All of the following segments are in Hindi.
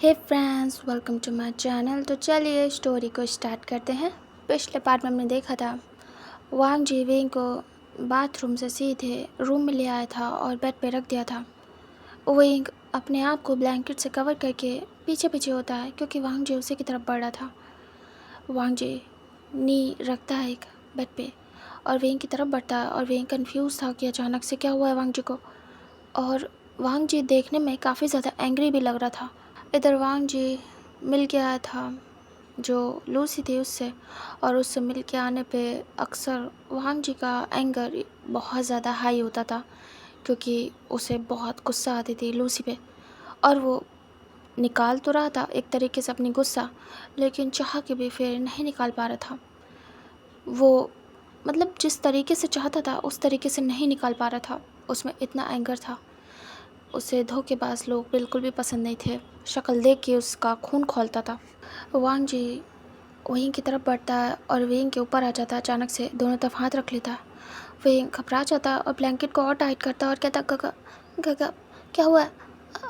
Hey friends, welcome to my channel. तो चलिए स्टोरी को स्टार्ट करते हैं। पिछले पार्ट में हमने देखा था वांग जी विंग को बाथरूम से सीधे रूम में ले आया था और बेड पे रख दिया था। विंग अपने आप को ब्लैंकेट से कवर करके पीछे पीछे होता है क्योंकि वांग जी उसी की तरफ बढ़ रहा था। वांग जी नी रखता है एक बेड पे और विंग की तरफ बढ़ता है और विंग कंफ्यूज था कि अचानक से क्या हुआ है वांग जी को। और वांग जी देखने में काफ़ी ज़्यादा एंग्री भी लग रहा था। इधर वांग जी मिल के आया था जो लूसी थी उससे, और उससे मिल के आने पे अक्सर वांग जी का एंगर बहुत ज़्यादा हाई होता था क्योंकि उसे बहुत गुस्सा आती थी लूसी पे। और वो निकाल तो रहा था एक तरीके से अपनी गुस्सा, लेकिन चाह के भी फिर नहीं निकाल पा रहा था। वो मतलब जिस तरीके से चाहता था उस तरीके से नहीं निकाल पा रहा था, उसमें इतना एंगर था। उसे धोखेबाज लोग बिल्कुल भी पसंद नहीं थे। शक्ल देख के उसका खून खौलता था। वांग जी वहीं की तरफ बढ़ता है और वेंग के ऊपर आ जाता है। अचानक से दोनों तरफ हाथ रख लेता है। वेंग घबरा जाता है और ब्लैंकेट को और टाइट करता है और कहता, गगा गगा क्या हुआ है?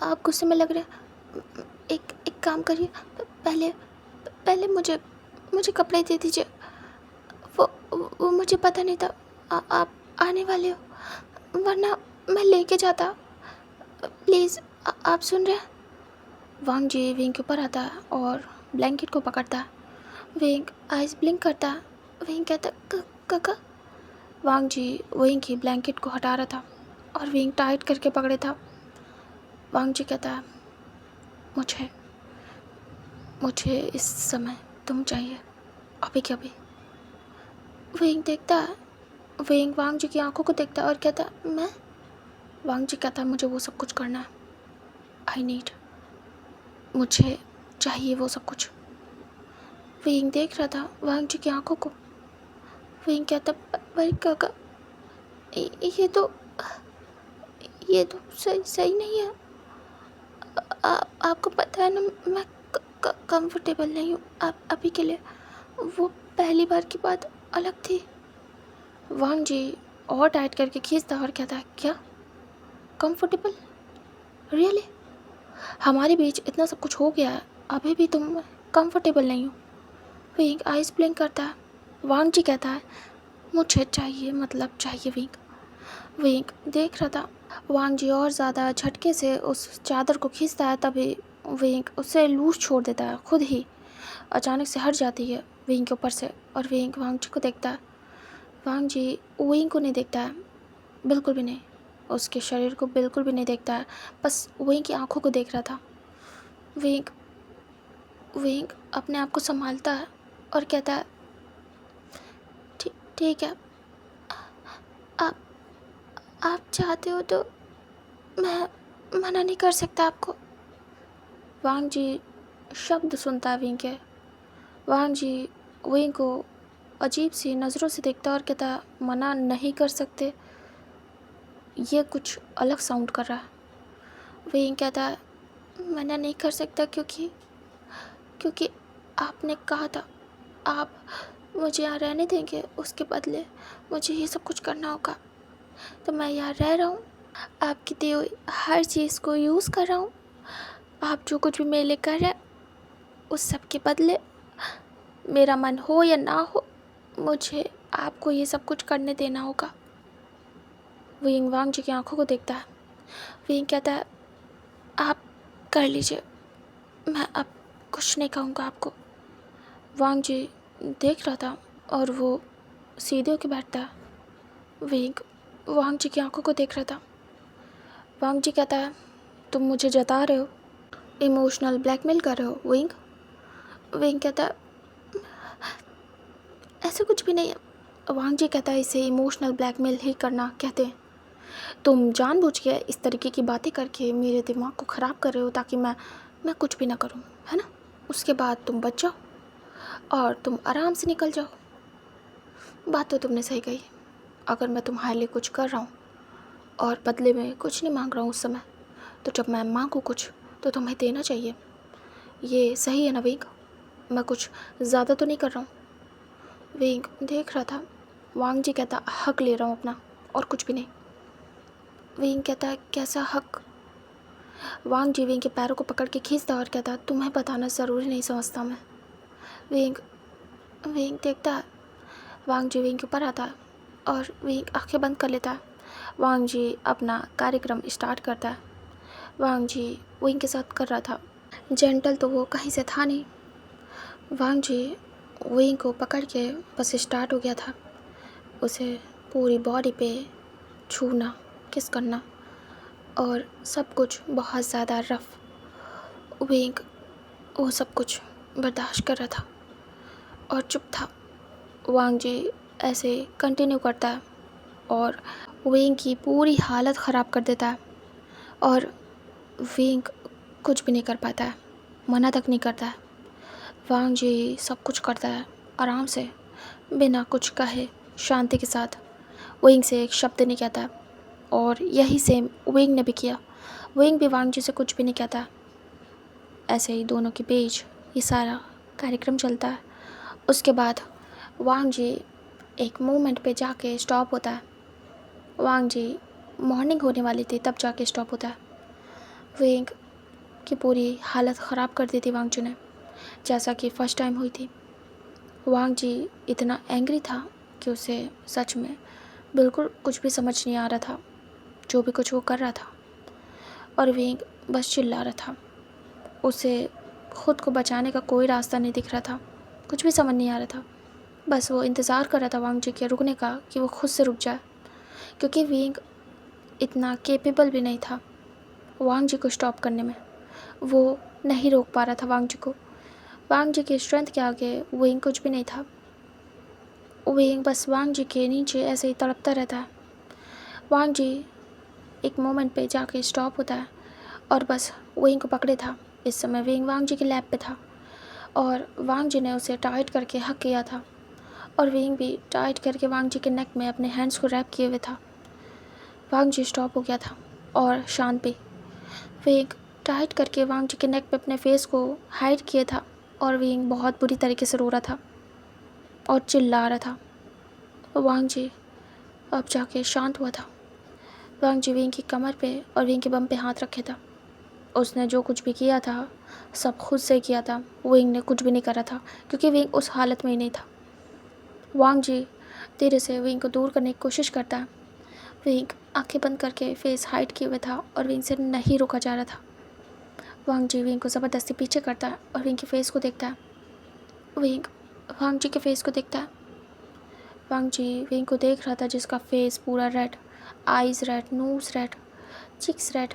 आप गुस्से में लग रहे हैं। एक एक काम करिए, पहले पहले मुझे मुझे कपड़े दे दीजिए। वो मुझे पता नहीं था आप आने वाले हो, वरना मैं लेके जाता। प्लीज़, आप सुन रहे हैं? वांग जी विंग के ऊपर आता है और ब्लैंकेट को पकड़ता है। विंग आइस ब्लिंक करता है। विंग कहता, काका। वांग जी विंग की ब्लैंकेट को हटा रहा था और विंग टाइट करके पकड़े था। वांग जी कहता है, मुझे मुझे इस समय तुम चाहिए, अभी के अभी। विंग देखता है। विंग वांग जी की आंखों को देखता है और कहता है, मैं? वांग जी कहता है, मुझे वो सब कुछ करना है। आई नीड, मुझे चाहिए वो सब कुछ। विंग देख रहा था वांग जी की आंखों को। विंग कहता, पर काका, ये तो ये तो सही सही नहीं है। आपको पता है ना, मैं कंफर्टेबल नहीं हूँ आप अभी के लिए। वो पहली बार की बात अलग थी। वांग जी और टाइट करके खींचता और कहता है, क्या कंफर्टेबल? रियली? हमारे बीच इतना सब कुछ हो गया है, अभी भी तुम कंफर्टेबल नहीं हो? विंग आइस ब्लिंक करता है। वांग जी कहता है, मुझे चाहिए, मतलब चाहिए। विंग विंग देख रहा था। वांग जी और ज़्यादा झटके से उस चादर को खींचता है, तभी विंग उसे लूज छोड़ देता है। खुद ही अचानक से हट जाती है विंग के ऊपर से और विंग वांग जी को देखता है। वांग जी विंग को नहीं देखता है, बिल्कुल भी नहीं। उसके शरीर को बिल्कुल भी नहीं देखता है, बस विंग की आंखों को देख रहा था। विंग विंग अपने आप को संभालता है और कहता है, ठीक है, आप आप चाहते हो तो मैं मना नहीं कर सकता आपको। वांग जी शब्द सुनता है विंग के। वांग जी विंग को अजीब सी नज़रों से देखता है और कहता है, मना नहीं कर सकते? ये कुछ अलग साउंड कर रहा है। विंग कहता है, मना नहीं कर सकता क्योंकि क्योंकि आपने कहा था आप मुझे यहाँ रहने देंगे, उसके बदले मुझे ये सब कुछ करना होगा। तो मैं यहाँ रह रहा हूँ, आपकी दी हुई हर चीज़ को यूज़ कर रहा हूँ। आप जो कुछ भी मेरे लिए कर रहे हैं उस सब के बदले, मेरा मन हो या ना हो, मुझे आपको ये सब कुछ करने देना होगा। विंग वांग जी की आंखों को देखता है। विंग कहता है, आप कर लीजिए, मैं अब कुछ नहीं कहूँगा आपको। वांग जी देख रहा था और वो सीधे होकर बैठता है। विंग वांग जी की आंखों को देख रहा था। वांग जी कहता है, तुम मुझे जता रहे हो, इमोशनल ब्लैकमेल कर रहे हो विंग? विंग कहता है, ऐसा कुछ भी नहीं है। वांग जी कहता है, इसे इमोशनल ब्लैकमेल ही करना कहते हैं। तुम जानबूझ के इस तरीके की बातें करके मेरे दिमाग को ख़राब कर रहे हो ताकि मैं कुछ भी ना करूं, है ना? उसके बाद तुम बच जाओ और तुम आराम से निकल जाओ। बात तो तुमने सही कही। अगर मैं तुम्हारे लिए कुछ कर रहा हूँ और बदले में कुछ नहीं मांग रहा हूँ उस समय, तो जब मैं मांगूँ कुछ तो तुम्हें देना चाहिए। ये सही है ना विंग? मैं कुछ ज़्यादा तो नहीं कर रहा हूँ? विंग देख रहा था। वांग जी कहता, हक ले रहा हूँ अपना, और कुछ भी नहीं। विंग कहता है, कैसा हक? वांग जी विंग के पैरों को पकड़ के खींचता और कहता, तुम्हें बताना ज़रूरी नहीं समझता मैं। विंग विंग देखता है। वांग जी विंग के ऊपर आता है और विंग आंखें बंद कर लेता है। वांग जी अपना कार्यक्रम स्टार्ट करता है। वांग जी विंग के साथ कर रहा था। जेंटल तो वो कहीं से था नहीं। वांग जी विंग को पकड़ के बस स्टार्ट हो गया था। उसे पूरी बॉडी पे छूना, किस करना और सब कुछ बहुत ज़्यादा रफ। विंग वो सब कुछ बर्दाश्त कर रहा था और चुप था। वांग जी ऐसे कंटिन्यू करता है और विंग की पूरी हालत ख़राब कर देता है और विंग कुछ भी नहीं कर पाता है, मना तक नहीं करता है। वांग जी सब कुछ करता है आराम से, बिना कुछ कहे, शांति के साथ। विंग से एक शब्द नहीं कहता है और यही सेम विंग ने भी किया। विंग भी वांग जी से कुछ भी नहीं कहता। ऐसे ही दोनों के बीच ये सारा कार्यक्रम चलता है। उसके बाद वांग जी एक मोमेंट पे जाके स्टॉप होता है। वांग जी मॉर्निंग होने वाली थी तब जाके स्टॉप होता है। विंग की पूरी हालत ख़राब कर दी थी वांग जी ने, जैसा कि फ़र्स्ट टाइम हुई थी। वांग जी इतना एंग्री था कि उसे सच में बिल्कुल कुछ भी समझ नहीं आ रहा था, जो भी कुछ वो कर रहा था। और विंग बस चिल्ला रहा था। उसे खुद को बचाने का कोई रास्ता नहीं दिख रहा था, कुछ भी समझ नहीं आ रहा था। बस वो इंतज़ार कर रहा था वांग जी के रुकने का, कि वो खुद से रुक जाए, क्योंकि विंग इतना केपेबल भी नहीं था वांग जी को स्टॉप करने में। वो नहीं रोक पा रहा था वांग जी को। वांग जी की स्ट्रेंथ के आगे विंग कुछ भी नहीं था। विंग बस वांग जी के नीचे ऐसे ही तड़पता रहता है। वांग जी एक मोमेंट पे जाके स्टॉप होता है और बस विंग को पकड़े था। इस समय विंग वांग जी के लैब पे था और वांग जी ने उसे टाइट करके हक किया था और विंग भी टाइट करके वांग जी के नेक में अपने हैंड्स को रैप किए हुए था। वांग जी स्टॉप हो गया था और शांत भी। विंग टाइट करके वांग जी के नेक पे अपने फेस को हाइड किया था और विंग बहुत बुरी तरीके से रो रहा था और चिल्ला रहा था। वांग जी अब जाके शांत हुआ था। वांग जी विंग की कमर पे और विंग के बम पे हाथ रखे था। उसने जो कुछ भी किया था सब खुद से किया था। विंग ने कुछ भी नहीं करा था, क्योंकि विंग उस हालत में ही नहीं था। वांग जी धीरे से विंग को दूर करने की कोशिश करता है। विंग आंखें बंद करके फेस हाइड किए हुए था और विंग से नहीं रोका जा रहा था। वांग जी विंग को ज़बरदस्ती पीछे करता है और विंग के फेस को देखता है। विंग वांग जी के फेस को देखता है। वांग जी विंग को देख रहा था, जिसका फेस पूरा red, eyes red, nose red, cheeks red,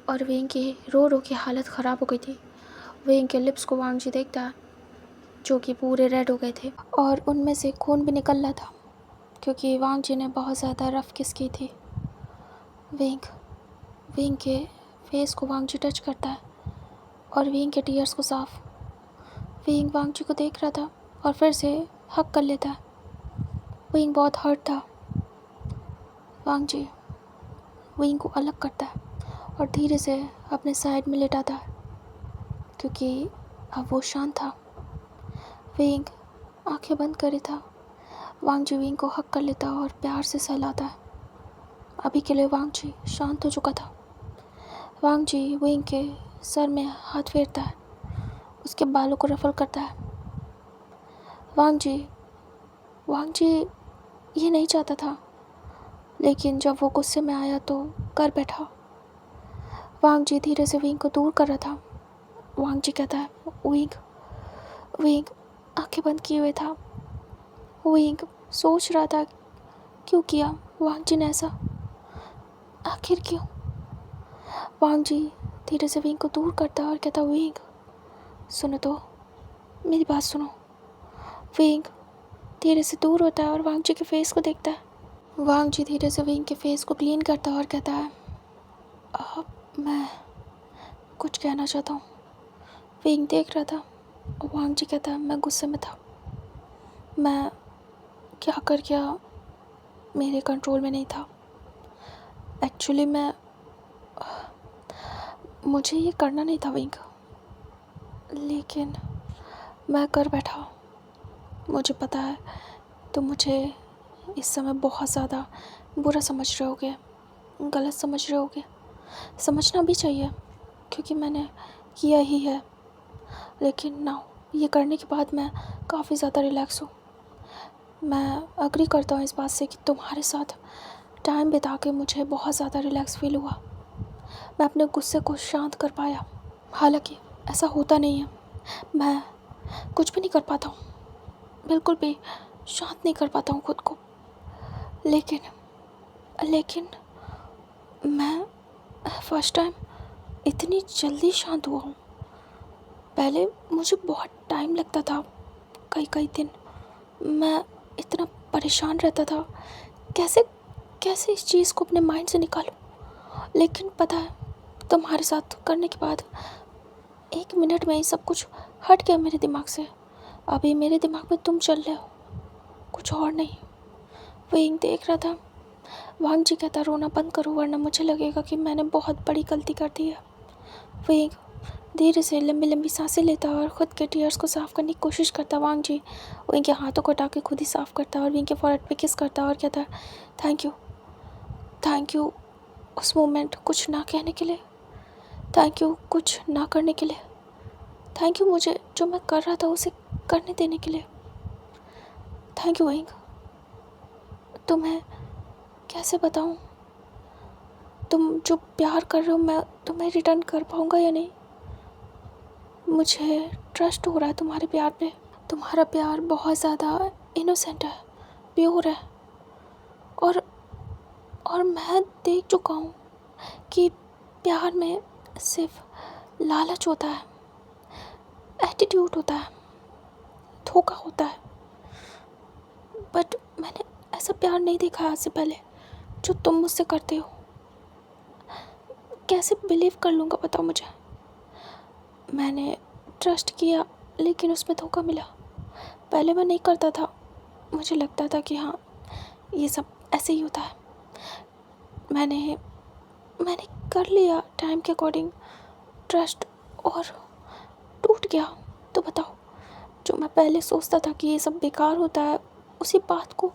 और विंग की रो रो की हालत ख़राब हो गई थी। विंग के लिप्स को वांग जी देखता है, जो कि पूरे रेड हो गए थे और उनमें से खून भी निकल रहा था, क्योंकि वांग जी ने बहुत ज़्यादा रफ किस की थी। विंग विंग के फेस को वांग जी टच करता है और विंग के टीयर्स को साफ। विंग वांग जी को देख रहा था और फिर से हक कर लेता है। विंग बहुत हर्ट था। वांग जी विंग को अलग करता है और धीरे से अपने साइड में लेटाता है, क्योंकि अब वो शांत था। विंग आंखें बंद करे था। वांग जी विंग को हक कर लेता और प्यार से सहलाता है। अभी के लिए वांग जी शांत हो चुका था। वांग जी विंग के सर में हाथ फेरता है, उसके बालों को रफल करता है। वांग जी ये नहीं चाहता था, लेकिन जब वो गुस्से में आया तो कर बैठा। वांग जी धीरे से विंग को दूर कर रहा था। वांग जी कहता है, विंग आंखें बंद किए हुए था। विंग सोच रहा था, क्यों किया वांग जी ने ऐसा, आखिर क्यों। वांग जी धीरे से विंग को दूर करता और कहता, विंग सुनो तो, मेरी बात सुनो। विंग धीरे से दूर होता है और वांग जी के फेस को देखता है। वांग जी धीरे से विंग के फेस को क्लीन करता है और कहता है, अब मैं कुछ कहना चाहता हूँ। विंग देख रहा था। वांग जी कहता है, मैं गुस्से में था, मैं क्या कर गया मेरे कंट्रोल में नहीं था। एक्चुअली मुझे ये करना नहीं था विंग, लेकिन मैं कर बैठा। मुझे पता है तो मुझे इस समय बहुत ज़्यादा बुरा समझ रहे होगे, गलत समझ रहे होगे, समझना भी चाहिए। क्योंकि मैंने किया ही है। लेकिन नाउ ये करने के बाद मैं काफ़ी ज़्यादा रिलैक्स हूँ। मैं अग्री करता हूँ इस बात से कि तुम्हारे साथ टाइम बिता के मुझे बहुत ज़्यादा रिलैक्स फील हुआ। मैं अपने गुस्से को शांत कर पाया। हालांकि ऐसा होता नहीं है, मैं कुछ भी नहीं कर पाता हूँ, बिल्कुल भी शांत नहीं कर पाता हूँ खुद को। लेकिन मैं फर्स्ट टाइम इतनी जल्दी शांत हुआ हूँ। पहले मुझे बहुत टाइम लगता था, कई दिन मैं इतना परेशान रहता था, कैसे कैसे इस चीज़ को अपने माइंड से निकालूं। लेकिन पता है, तुम्हारे साथ करने के बाद 1 मिनट में ही सब कुछ हट गया मेरे दिमाग से। अभी मेरे दिमाग में तुम चल रहे हो, कुछ और नहीं। वही देख रहा था, वांग जी कहता रोना बंद करो वरना मुझे लगेगा कि मैंने बहुत बड़ी गलती कर दी है। वही धीरे से लंबी लंबी सांसें लेता और ख़ुद के टीयर्स को साफ़ करने की कोशिश करता। वांग जी वहीं के हाथों को हटा के खुद ही साफ़ करता और वहीं के फॉरहेड पे किस करता और कहता थैंक यू उस मोमेंट कुछ ना कहने के लिए, थैंक यू कुछ ना करने के लिए, थैंक यू मुझे जो मैं कर रहा था उसे करने देने के लिए, थैंक यू विंग। तुम्हें कैसे बताऊं, तुम जो प्यार कर रहे हो मैं तुम्हें रिटर्न कर पाऊंगा या नहीं। मुझे ट्रस्ट हो रहा है तुम्हारे प्यार पे। तुम्हारा प्यार बहुत ज़्यादा इनोसेंट है, प्योर है। और मैं देख चुका हूँ कि प्यार में सिर्फ लालच होता है, एटीट्यूड होता है, धोखा होता है। बट मैंने ऐसा प्यार नहीं देखा आज से पहले जो तुम मुझसे करते हो। कैसे बिलीव कर लूँगा बताओ मुझे। मैंने ट्रस्ट किया लेकिन उसमें धोखा मिला। पहले मैं नहीं करता था, मुझे लगता था कि हाँ ये सब ऐसे ही होता है। मैंने कर लिया टाइम के अकॉर्डिंग ट्रस्ट और टूट गया। तो बताओ, जो मैं पहले सोचता था कि ये सब बेकार होता है, उसी बात को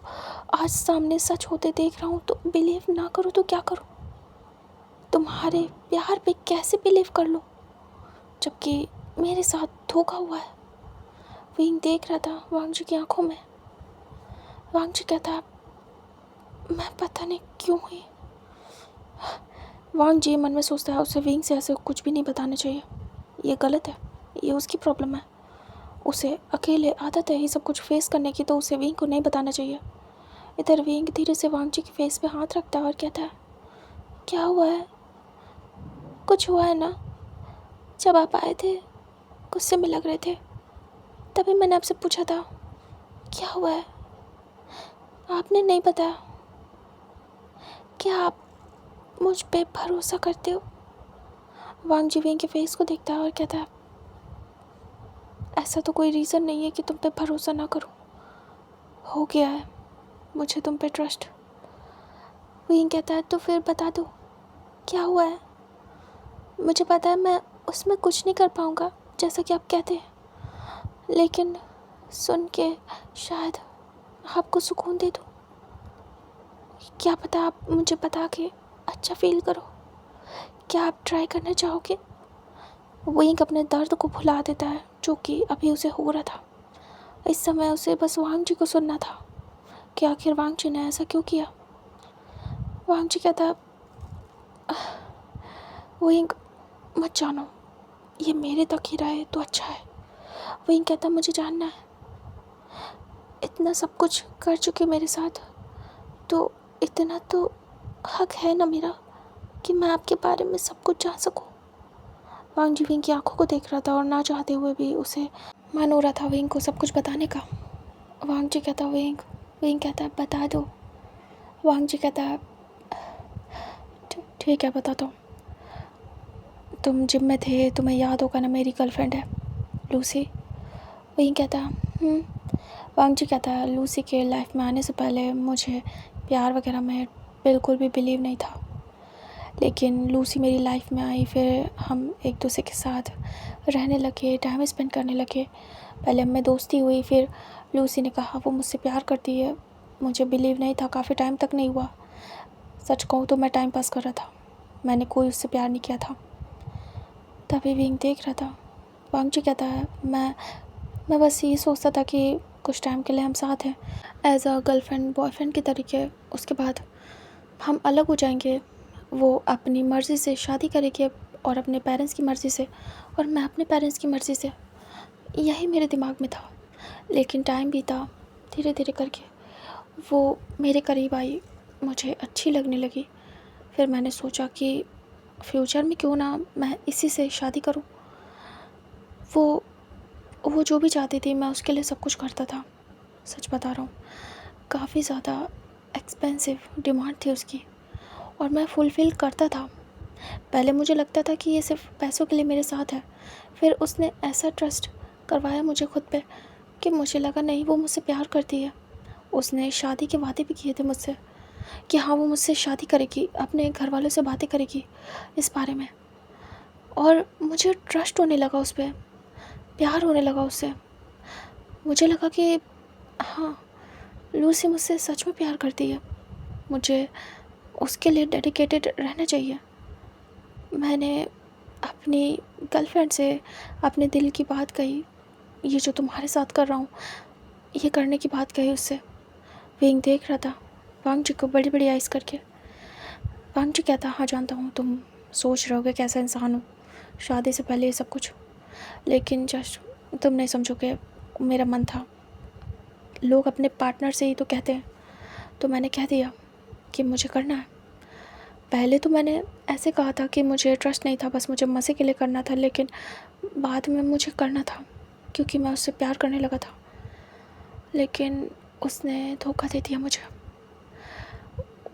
आज सामने सच होते देख रहा हूँ तो बिलीव ना करूँ तो क्या करूँ। तुम्हारे प्यार पे कैसे बिलीव कर लूँ जबकि मेरे साथ धोखा हुआ है। विंग देख रहा था वांग जी की आंखों में। वांग जी कहता, मैं पता नहीं क्यों हुई। वांग जी मन में सोचता है उसे विंग से ऐसे कुछ भी नहीं बताना चाहिए, ये गलत है, ये उसकी प्रॉब्लम है, उसे अकेले आदत है ये सब कुछ फेस करने की, तो उसे विंग को नहीं बताना चाहिए। इधर विंग धीरे से वांग जी के फेस पे हाथ रखता है और कहता है, क्या हुआ है, कुछ हुआ है ना। जब आप आए थे गुस्से में लग रहे थे, तभी मैंने आपसे पूछा था क्या हुआ है, आपने नहीं बताया। क्या आप मुझ पे भरोसा करते हो। वांग जी विंग के फेस को देखता है और कहता है, ऐसा तो कोई रीज़न नहीं है कि तुम पे भरोसा ना करूं, हो गया है मुझे तुम पे ट्रस्ट। विंग कहता है, तो फिर बता दो क्या हुआ है। मुझे पता है मैं उसमें कुछ नहीं कर पाऊँगा जैसा कि आप कहते हैं, लेकिन सुन के शायद आपको सुकून दे दूँ। क्या पता आप मुझे बता के अच्छा फील करो। क्या आप ट्राई करना चाहोगे। विंग अपने दर्द को भुला देता है जो कि अभी उसे हो रहा था। इस समय उसे बस वांग जी को सुनना था कि आखिर वांग जी ने ऐसा क्यों किया। वांग जी कहता, विंग मत जानो, ये मेरे तक ही रहे तो अच्छा है। विंग कहता, मुझे जानना है, इतना सब कुछ कर चुके मेरे साथ, तो इतना तो हक है ना मेरा कि मैं आपके बारे में सब कुछ जान सकूं। वांग जी विंग की आंखों को देख रहा था और ना चाहते हुए भी उसे मन हो रहा था विंग को सब कुछ बताने का। वांग जी कहता, विंग कहता है, बता दो। वांग जी कहता है, ठीक है बताता हूँ। तुम जिम में थे, तुम्हें याद होगा ना, मेरी गर्लफ्रेंड है लूसी। विंग कहता है वांग जी कहता है, लूसी के लाइफ में आने से पहले मुझे प्यार वगैरह में बिल्कुल भी बिलीव नहीं था, लेकिन लूसी मेरी लाइफ में आई, फिर हम एक दूसरे के साथ रहने लगे, टाइम स्पेंड करने लगे। पहले हमें दोस्ती हुई, फिर लूसी ने कहा वो मुझसे प्यार करती है। मुझे बिलीव नहीं था, काफ़ी टाइम तक नहीं हुआ। सच कहूँ तो मैं टाइम पास कर रहा था, मैंने कोई उससे प्यार नहीं किया था। तभी विंग देख रहा था। वांग जी कहता है, मैं बस ये सोचता था कि कुछ टाइम के लिए हम साथ हैं, एज अ गर्लफ्रेंड बॉयफ्रेंड के तरीके। उसके बाद हम अलग हो जाएंगे। वो अपनी मर्ज़ी से शादी करेगी और अपने पेरेंट्स की मर्ज़ी से, और मैं अपने पेरेंट्स की मर्ज़ी से। यही मेरे दिमाग में था। लेकिन टाइम बीता, धीरे धीरे करके वो मेरे करीब आई, मुझे अच्छी लगने लगी। फिर मैंने सोचा कि फ्यूचर में क्यों ना मैं इसी से शादी करूं। वो जो भी चाहती थी मैं उसके लिए सब कुछ करता था। सच बता रहा हूँ, काफ़ी ज़्यादा एक्सपेंसिव डिमांड थी उसकी, और मैं फुलफ़िल करता था। पहले मुझे लगता था कि ये सिर्फ पैसों के लिए मेरे साथ है। फिर उसने ऐसा ट्रस्ट करवाया मुझे खुद पे कि मुझे लगा नहीं, वो मुझसे प्यार करती है। उसने शादी के वादे भी किए थे मुझसे कि हाँ, वो मुझसे शादी करेगी, अपने घर वालों से बातें करेगी इस बारे में। और मुझे ट्रस्ट होने लगा उस पर, प्यार होने लगा उससे। मुझे लगा कि हाँ, लूसी मुझसे सच में प्यार करती है, मुझे उसके लिए डेडिकेटेड रहना चाहिए। मैंने अपनी गर्लफ्रेंड से अपने दिल की बात कही, ये जो तुम्हारे साथ कर रहा हूँ ये करने की बात कही उससे। विंग देख रहा था वांग जी को बड़ी बड़ी आइज़ करके। वांग जी कहता, हाँ जानता हूँ तुम सोच रहे होगे कैसा इंसान हूँ, शादी से पहले ये सब कुछ, लेकिन जस्ट तुम नहीं समझोगे मेरा मन था। लोग अपने पार्टनर से ही तो कहते हैं, तो मैंने कह दिया कि मुझे करना है। पहले तो मैंने ऐसे कहा था कि मुझे ट्रस्ट नहीं था, बस मुझे मज़े के लिए करना था, लेकिन बाद में मुझे करना था क्योंकि मैं उससे प्यार करने लगा था। लेकिन उसने धोखा दे दिया मुझे।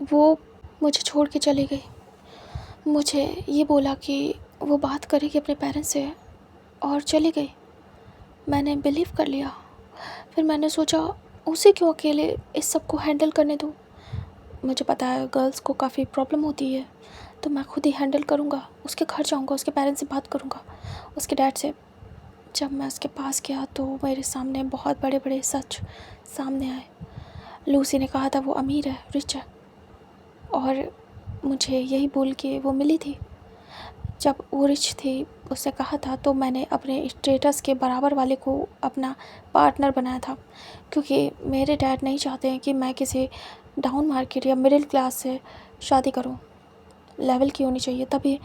वो मुझे छोड़ के चली गई। मुझे ये बोला कि वो बात करेगी अपने पेरेंट्स से और चली गई। मैंने बिलीव कर लिया। फिर मैंने सोचा उसे क्यों अकेले इस सब को हैंडल करने दूँ। मुझे पता है गर्ल्स को काफ़ी प्रॉब्लम होती है, तो मैं खुद ही हैंडल करूँगा। उसके घर जाऊँगा, उसके पेरेंट्स से बात करूँगा, उसके डैड से। जब मैं उसके पास गया तो मेरे सामने बहुत बड़े बड़े सच सामने आए। लूसी ने कहा था वो अमीर है, रिच है, और मुझे यही बोल के वो मिली थी। जब वो रिच थी, उससे कहा था, तो मैंने अपने स्टेटस के बराबर वाले को अपना पार्टनर बनाया था, क्योंकि मेरे डैड नहीं चाहते हैं कि मैं किसी डाउन मार्केट या मिडिल क्लास से शादी करूं। लेवल की होनी चाहिए। तभी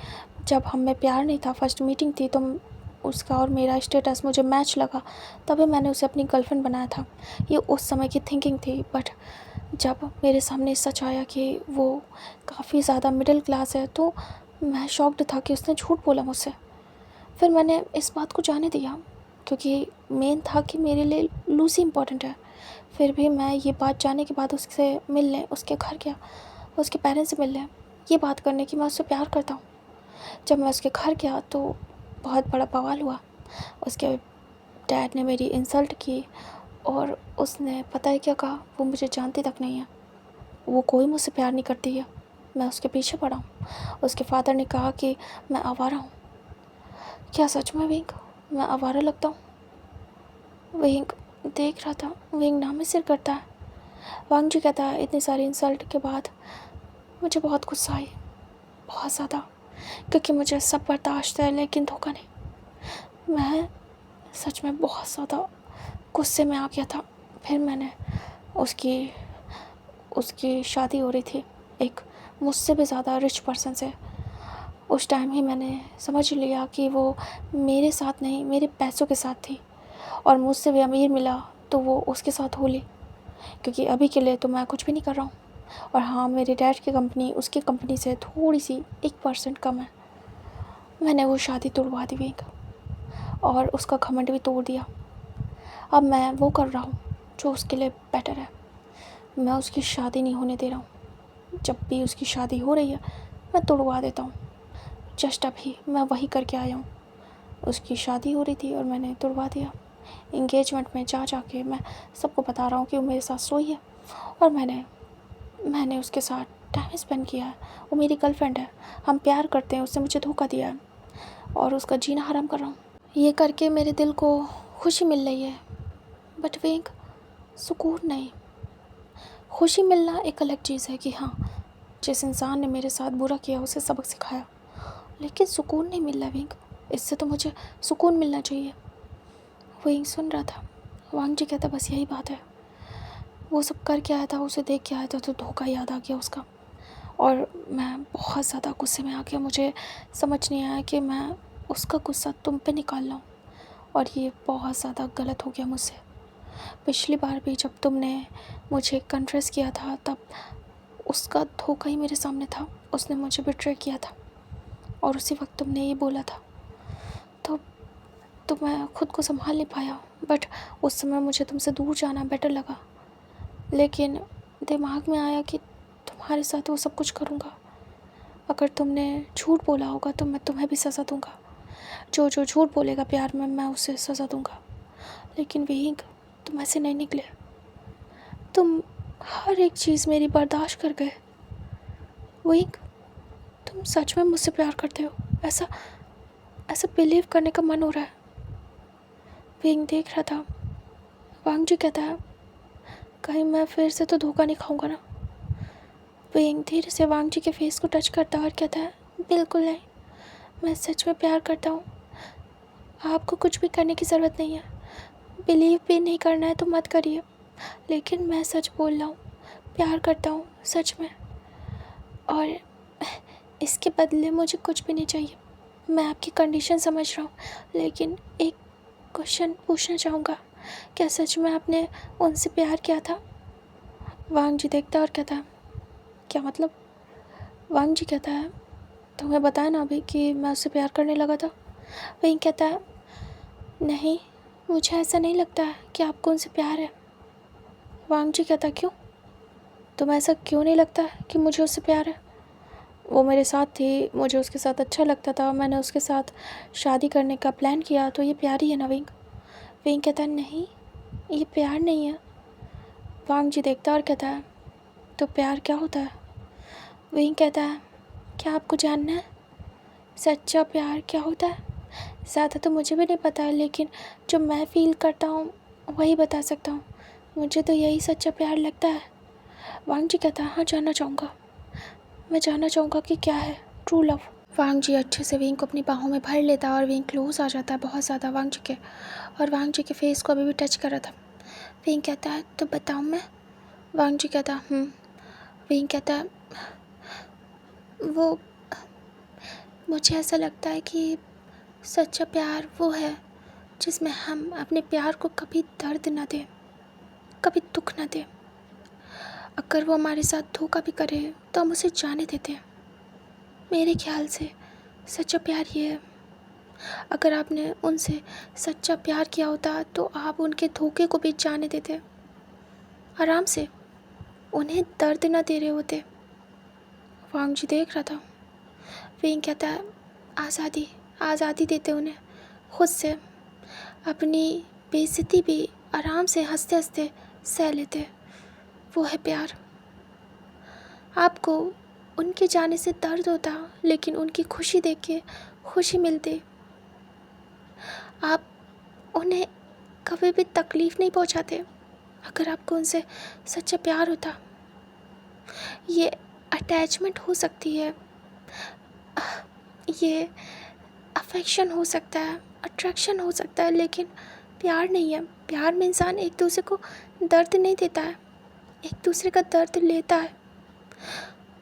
जब हम में प्यार नहीं था, फर्स्ट मीटिंग थी, तो उसका और मेरा स्टेटस मुझे मैच लगा, तभी मैंने उसे अपनी गर्लफ्रेंड बनाया था। ये उस समय की थिंकिंग थी। बट जब मेरे सामने सच आया कि वो काफ़ी ज़्यादा मिडिल क्लास है, तो मैं शॉक्ड था कि उसने झूठ बोला मुझसे। फिर मैंने इस बात को जाने दिया, क्योंकि मेन था कि मेरे लिए लूसी इम्पॉर्टेंट है। फिर भी मैं ये बात जानने के बाद उससे मिलने उसके घर गया, उसके पेरेंट्स से मिलने, ये बात करने की मैं उससे प्यार करता हूँ। जब मैं उसके घर गया तो बहुत बड़ा बवाल हुआ। उसके डैड ने मेरी इंसल्ट की, और उसने पता है क्या कहा, वो मुझे जानती तक नहीं है, वो कोई मुझसे प्यार नहीं करती है, मैं उसके पीछे पड़ा हूँ। उसके फादर ने कहा कि मैं आवारा हूँ। क्या सच में विंग मैं आवारा लगता हूँ? विंग देख रहा था। विंग नाम सिर करता है। वांग जी कहता है, इतनी सारी इंसल्ट के बाद मुझे बहुत गुस्सा आई, बहुत ज़्यादा, क्योंकि मुझे सब बर्दाश्त है लेकिन धोखा नहीं। मैं सच में बहुत ज़्यादा गुस्से में आ गया था। फिर मैंने उसकी शादी हो रही थी एक मुझसे भी ज़्यादा रिच पर्सन से। उस टाइम ही मैंने समझ लिया कि वो मेरे साथ नहीं, मेरे पैसों के साथ थी, और मुझसे भी अमीर मिला तो वो उसके साथ हो ली, क्योंकि अभी के लिए तो मैं कुछ भी नहीं कर रहा हूँ। और हाँ, मेरे डैड की कंपनी उसकी कंपनी से थोड़ी सी 1% कम है। मैंने वो शादी तोड़वा दी विंग, और उसका घमंड भी तोड़ दिया। अब मैं वो कर रहा हूँ जो उसके लिए बेटर है। मैं उसकी शादी नहीं होने दे रहा हूँ। जब भी उसकी शादी हो रही है मैं तोड़वा देता हूँ। जस्ट अभी मैं वही करके आया हूँ। उसकी शादी हो रही थी और मैंने तोड़वा दिया। इंगेजमेंट में जा के मैं सबको बता रहा हूँ कि वो मेरे साथ सोई है, और मैंने उसके साथ टाइम स्पेंड किया है। वो मेरी गर्लफ्रेंड है, हम प्यार करते हैं, उसने मुझे धोखा दिया है और उसका जीना हराम कर रहा हूँ। ये करके मेरे दिल को खुशी मिल रही है, बट विंग सुकून नहीं। खुशी मिलना एक अलग चीज़ है कि हाँ, जिस इंसान ने मेरे साथ बुरा किया उसे सबक सिखाया, लेकिन सुकून नहीं मिल रहा विंग। इससे तो मुझे सुकून मिलना चाहिए। वो यहीं सुन रहा था। वांग जी कहता बस यही बात है, वो सब करके आया था, उसे देख के आया था तो धोखा याद आ गया उसका, और मैं बहुत ज़्यादा गुस्से में आ गया। मुझे समझ नहीं आया कि मैं उसका गुस्सा तुम पे निकाल लाऊं, और ये बहुत ज़्यादा गलत हो गया मुझसे। पिछली बार भी जब तुमने मुझे कन्फेस किया था तब उसका धोखा ही मेरे सामने था, उसने मुझे बिट्रे किया था, और उसी वक्त तुमने ये बोला था। तो मैं खुद को संभाल नहीं पाया, बट उस समय मुझे तुमसे दूर जाना बेटर लगा। लेकिन दिमाग में आया कि तुम्हारे साथ वो सब कुछ करूँगा। अगर तुमने झूठ बोला होगा तो मैं तुम्हें भी सज़ा दूँगा। जो जो झूठ बोलेगा प्यार में, मैं उसे सज़ा दूँगा। लेकिन विंग, तुम ऐसे नहीं निकले। तुम हर एक चीज़ मेरी बर्दाश्त कर गए। विंग, तुम सच में मुझसे प्यार करते हो, ऐसा ऐसा बिलीव करने का मन हो रहा है। विंग देख रहा था। वांग जी कहता है कहीं मैं फिर से तो धोखा नहीं खाऊंगा ना। विंग धीरे से वांग जी के फेस को टच करता और कहता है बिल्कुल नहीं, मैं सच में प्यार करता हूँ। आपको कुछ भी करने की ज़रूरत नहीं है, बिलीव भी नहीं करना है तो मत करिए, लेकिन मैं सच बोल रहा हूँ, प्यार करता हूँ सच में, और इसके बदले मुझे कुछ भी नहीं चाहिए। मैं आपकी कंडीशन समझ रहा हूँ, लेकिन एक क्वेश्चन पूछना चाहूँगा, क्या सच में आपने उनसे प्यार किया था? वांग जी देखता और कहता है क्या मतलब? वांग जी कहता है तुम्हें बताया ना अभी कि मैं उससे प्यार करने लगा था। वहीं कहता है नहीं, मुझे ऐसा नहीं लगता है कि आपको उनसे प्यार है। वांग जी कहता क्यों? तुम्हें ऐसा क्यों नहीं लगता कि मुझे उससे प्यार है? वो मेरे साथ थी, मुझे उसके साथ अच्छा लगता था, मैंने उसके साथ शादी करने का प्लान किया, तो ये प्यार ही है ना विंग? विंग कहता है नहीं, ये प्यार नहीं है। वांग जी देखता और कहता है तो प्यार क्या होता है? विंग कहता है क्या आपको जानना है सच्चा प्यार क्या होता है? ज़्यादा तो मुझे भी नहीं पता है, लेकिन जो मैं फ़ील करता हूँ वही बता सकता हूँ। मुझे तो यही सच्चा प्यार लगता है। वांग जी कहता है हाँ, जानना चाहूँगा, मैं जानना चाहूँगा कि क्या है ट्रू लव। वांग जी अच्छे से विंग को अपनी बाहों में भर लेता है और विंग क्लोज आ जाता है बहुत ज़्यादा वांग जी के, और वांग जी के फेस को अभी भी टच कर रहा था। विंग कहता है तो बताऊँ मैं? वांग जी कहता विंग कहता है वो मुझे ऐसा लगता है कि सच्चा प्यार वो है जिसमें हम अपने प्यार को कभी दर्द ना दें, कभी दुख ना दें। अगर वो हमारे साथ धोखा भी करे तो हम उसे जाने देते हैं। मेरे ख्याल से सच्चा प्यार ये है। अगर आपने उनसे सच्चा प्यार किया होता तो आप उनके धोखे को भी जाने देते, आराम से, उन्हें दर्द ना दे रहे होते। वांग जी देख रहा था। विंग कहता है आज़ादी, आज़ादी देते उन्हें खुद से, अपनी बेइज्जती भी आराम से हंसते हंसते सह लेते। वो है प्यार। आपको उनके जाने से दर्द होता, लेकिन उनकी खुशी देख के खुशी मिलती। आप उन्हें कभी भी तकलीफ़ नहीं पहुंचाते। अगर आपको उनसे सच्चा प्यार होता, ये अटैचमेंट हो सकती है, ये अफेक्शन हो सकता है, अट्रैक्शन हो सकता है, लेकिन प्यार नहीं है। प्यार में इंसान एक दूसरे को दर्द नहीं देता है, एक दूसरे का दर्द लेता है,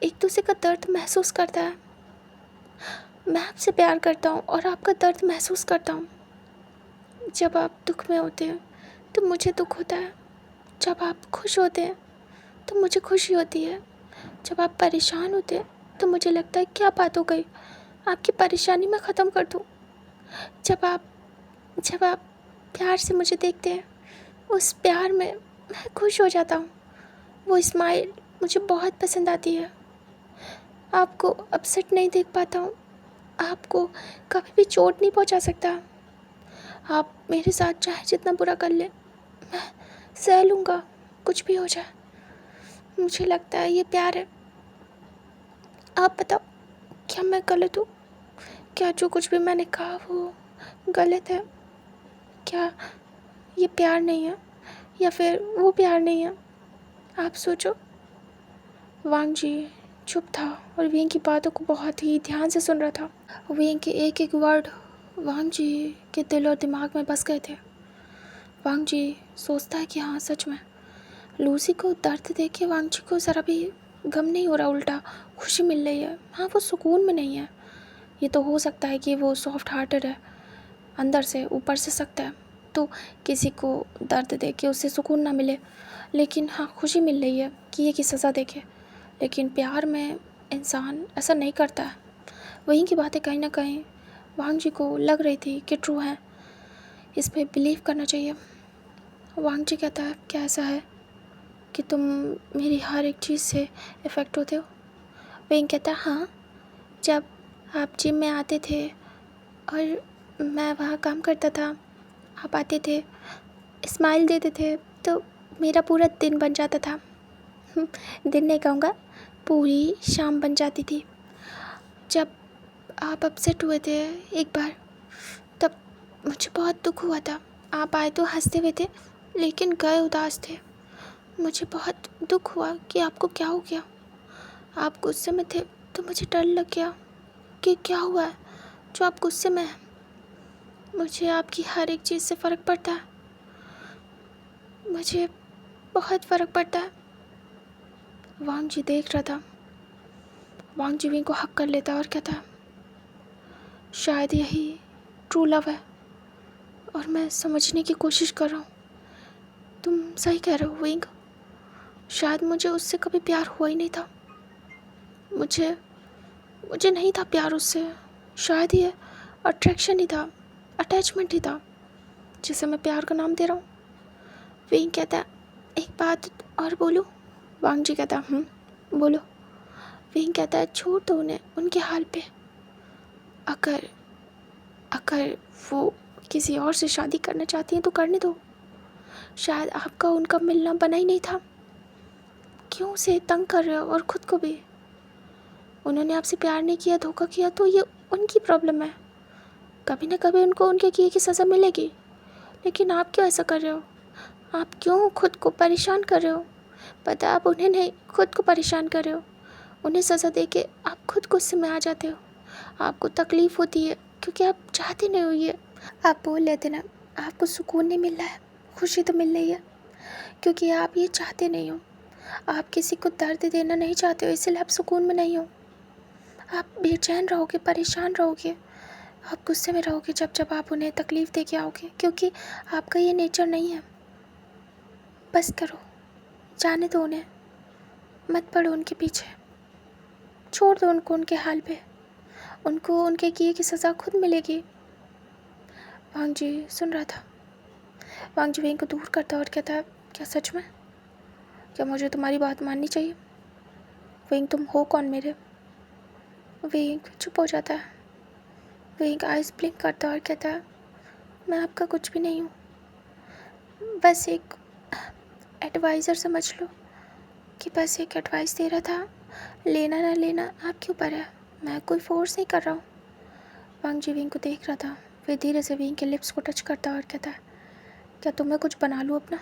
एक दूसरे का दर्द महसूस करता है। मैं आपसे प्यार करता हूँ और आपका दर्द महसूस करता हूँ। जब आप दुख में होते हैं तो मुझे दुख होता है, जब आप खुश होते हैं तो मुझे खुशी होती है, जब आप परेशान होते हैं तो मुझे लगता है क्या बात हो गई, आपकी परेशानी मैं ख़त्म कर दूँ। जब आप प्यार से मुझे देखते हैं, उस प्यार में मैं खुश हो जाता हूँ। वो स्माइल मुझे बहुत पसंद आती है। आपको अपसेट नहीं देख पाता हूँ, आपको कभी भी चोट नहीं पहुँचा सकता। आप मेरे साथ चाहे जितना बुरा कर ले, मैं सह लूँगा, कुछ भी हो जाए। मुझे लगता है ये प्यार है। आप बताओ, क्या मैं गलत हूँ? क्या जो कुछ भी मैंने कहा वो गलत है? क्या ये प्यार नहीं है, या फिर वो प्यार नहीं है? आप सोचो। वांग जी चुप था और विंग की बातों को बहुत ही ध्यान से सुन रहा था। विंग के एक एक वर्ड वांग जी के दिल और दिमाग में बस गए थे। वांग जी सोचता है कि हाँ सच में लूसी को दर्द देख के वांग जी को ज़रा भी गम नहीं हो रहा, उल्टा खुशी मिल रही है। हाँ वो सुकून में नहीं है। ये तो हो सकता है कि वो सॉफ्ट हार्टेड है अंदर से, ऊपर से सख्त है, तो किसी को दर्द देख के उससे सुकून ना मिले, लेकिन हाँ खुशी मिल रही है कि ये की सज़ा देखे। लेकिन प्यार में इंसान ऐसा नहीं करता है। वहीं की बातें कहीं ना कहीं वांग जी को लग रही थी कि ट्रू है, इस पर बिलीव करना चाहिए। वांग जी कहता है क्या ऐसा है कि तुम मेरी हर एक चीज़ से इफ़ेक्ट होते हो? वेंग कहता है हाँ, जब आप जिम में आते थे और मैं वहाँ काम करता था, आप आते थे, स्माइल देते थे, तो मेरा पूरा दिन बन जाता था। दिन नहीं कहूँगा, पूरी शाम बन जाती थी। जब आप अपसेट हुए थे एक बार, तब मुझे बहुत दुख हुआ था। आप आए तो हंसते हुए थे, लेकिन गए उदास थे। मुझे बहुत दुख हुआ कि आपको क्या हो गया। आप गुस्से में थे तो मुझे डर लग गया कि क्या हुआ है जो आप गुस्से में हैं। मुझे आपकी हर एक चीज़ से फ़र्क पड़ता है, मुझे बहुत फ़र्क पड़ता है। वांग जी देख रहा था। वांग जी विंग को हक कर लेता और कहता शायद यही ट्रू लव है और मैं समझने की कोशिश कर रहा हूँ। तुम सही कह रहे हो विंग, शायद मुझे उससे कभी प्यार हुआ ही नहीं था। मुझे मुझे नहीं था प्यार उससे, शायद ये अट्रैक्शन ही था, अटैचमेंट ही था, जिसे मैं प्यार का नाम दे रहा हूँ। विंग कहता है एक बात और बोलूँ? वांग जी कहता बोलो। विंग कहता है छोड़ दो उन्हें उनके हाल पे। अगर अगर वो किसी और से शादी करना चाहती हैं तो करने दो। शायद आपका उनका मिलना बना ही नहीं था। क्यों उसे तंग कर रहे हो? और ख़ुद को भी। उन्होंने आपसे प्यार नहीं किया, धोखा किया, तो ये उनकी प्रॉब्लम है। कभी ना कभी उनको उनके किए की सज़ा मिलेगी। लेकिन आप क्यों ऐसा कर रहे हो? आप क्यों खुद को परेशान कर रहे हो? पता आप उन्हें नहीं, खुद को परेशान कर रहे हो। उन्हें सज़ा दे के आप खुद गुस्से में आ जाते हो। आपको तकलीफ़ होती है क्योंकि आप चाहते नहीं हो ये। आप बोल लेते ना, आपको सुकून नहीं मिल रहा है, खुशी तो मिल रही है, क्योंकि आप ये चाहते नहीं हो। आप किसी को दर्द देना नहीं चाहते हो, इसलिए आप सुकून में नहीं हो। आप बेचैन रहोगे, परेशान रहोगे, आप गुस्से में रहोगे जब जब आप उन्हें तकलीफ़ दे के आओगे, क्योंकि आपका ये नेचर नहीं है। बस करो, जाने दो उन्हें, मत पड़ो उनके पीछे, छोड़ दो उनको उनके हाल पे। उनको उनके किए की सज़ा खुद मिलेगी। वांग जी सुन रहा था। वांग जी वेंग को दूर करता और कहता है क्या सच में? क्या मुझे तुम्हारी बात माननी चाहिए? वेंग तुम हो कौन मेरे? वेंग चुप हो जाता है। वेंग आइज़ ब्लिंक करता और कहता है मैं आपका कुछ भी नहीं हूँ, बस एक एडवाइज़र समझ लो कि बस एक एडवाइस दे रहा था। लेना ना लेना आपके ऊपर है, मैं कोई फोर्स नहीं कर रहा हूँ। वांग जी विंग को देख रहा था। फिर धीरे से विंग के लिप्स को टच करता और कहता है क्या तुम्हें कुछ बना लूँ अपना?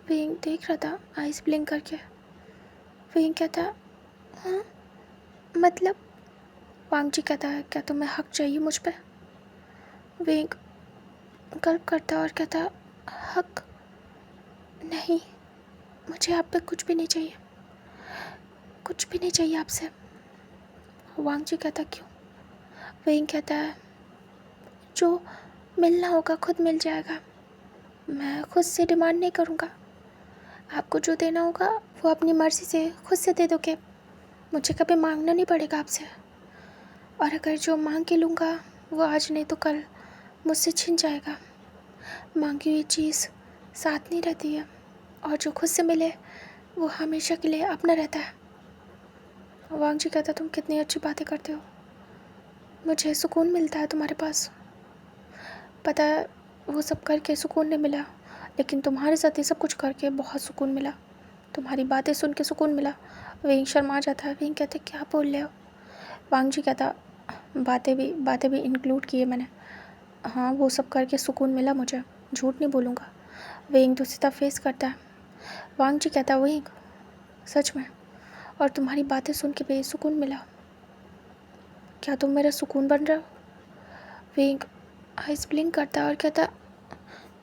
विंग देख रहा था आइज़ ब्लिंक करके। विंग कहता हाँ मतलब? वांग जी कहता है क्या तुम्हें हक चाहिए मुझ पर? विंग गल्प करता और कहता हक नहीं, मुझे आप पे कुछ भी नहीं चाहिए, कुछ भी नहीं चाहिए आपसे। वांग जी कहता क्यों? विंग कहता है जो मिलना होगा खुद मिल जाएगा, मैं खुद से डिमांड नहीं करूँगा। आपको जो देना होगा वो अपनी मर्ज़ी से खुद से दे दोगे, मुझे कभी मांगना नहीं पड़ेगा आपसे। और अगर जो मांग के लूँगा वो आज नहीं तो कल मुझसे छिन जाएगा। मांगी हुई चीज़ साथ नहीं रहती है, और जो खुद से मिले वो हमेशा के लिए अपना रहता है। वांग जी कहता तुम कितनी अच्छी बातें करते हो, मुझे सुकून मिलता है तुम्हारे पास। पता है वो सब करके सुकून नहीं मिला, लेकिन तुम्हारे साथ ये सब कुछ करके बहुत सुकून मिला, तुम्हारी बातें सुन के सुकून मिला। विंग शर्मा जाता है। विंग कहते क्या बोल रहे हो? वांग जी कहता बातें भी इंक्लूड किए मैंने। हाँ वो सब करके सुकून मिला मुझे, झूठ नहीं बोलूँगा। विंग तो सीधा फेस करता है। वांग जी कहता विंग सच में, और तुम्हारी बातें सुन के बेसुकून मिला। क्या तुम मेरा सुकून बन रहे हो? विंग आइस ब्लिंक करता है और कहता,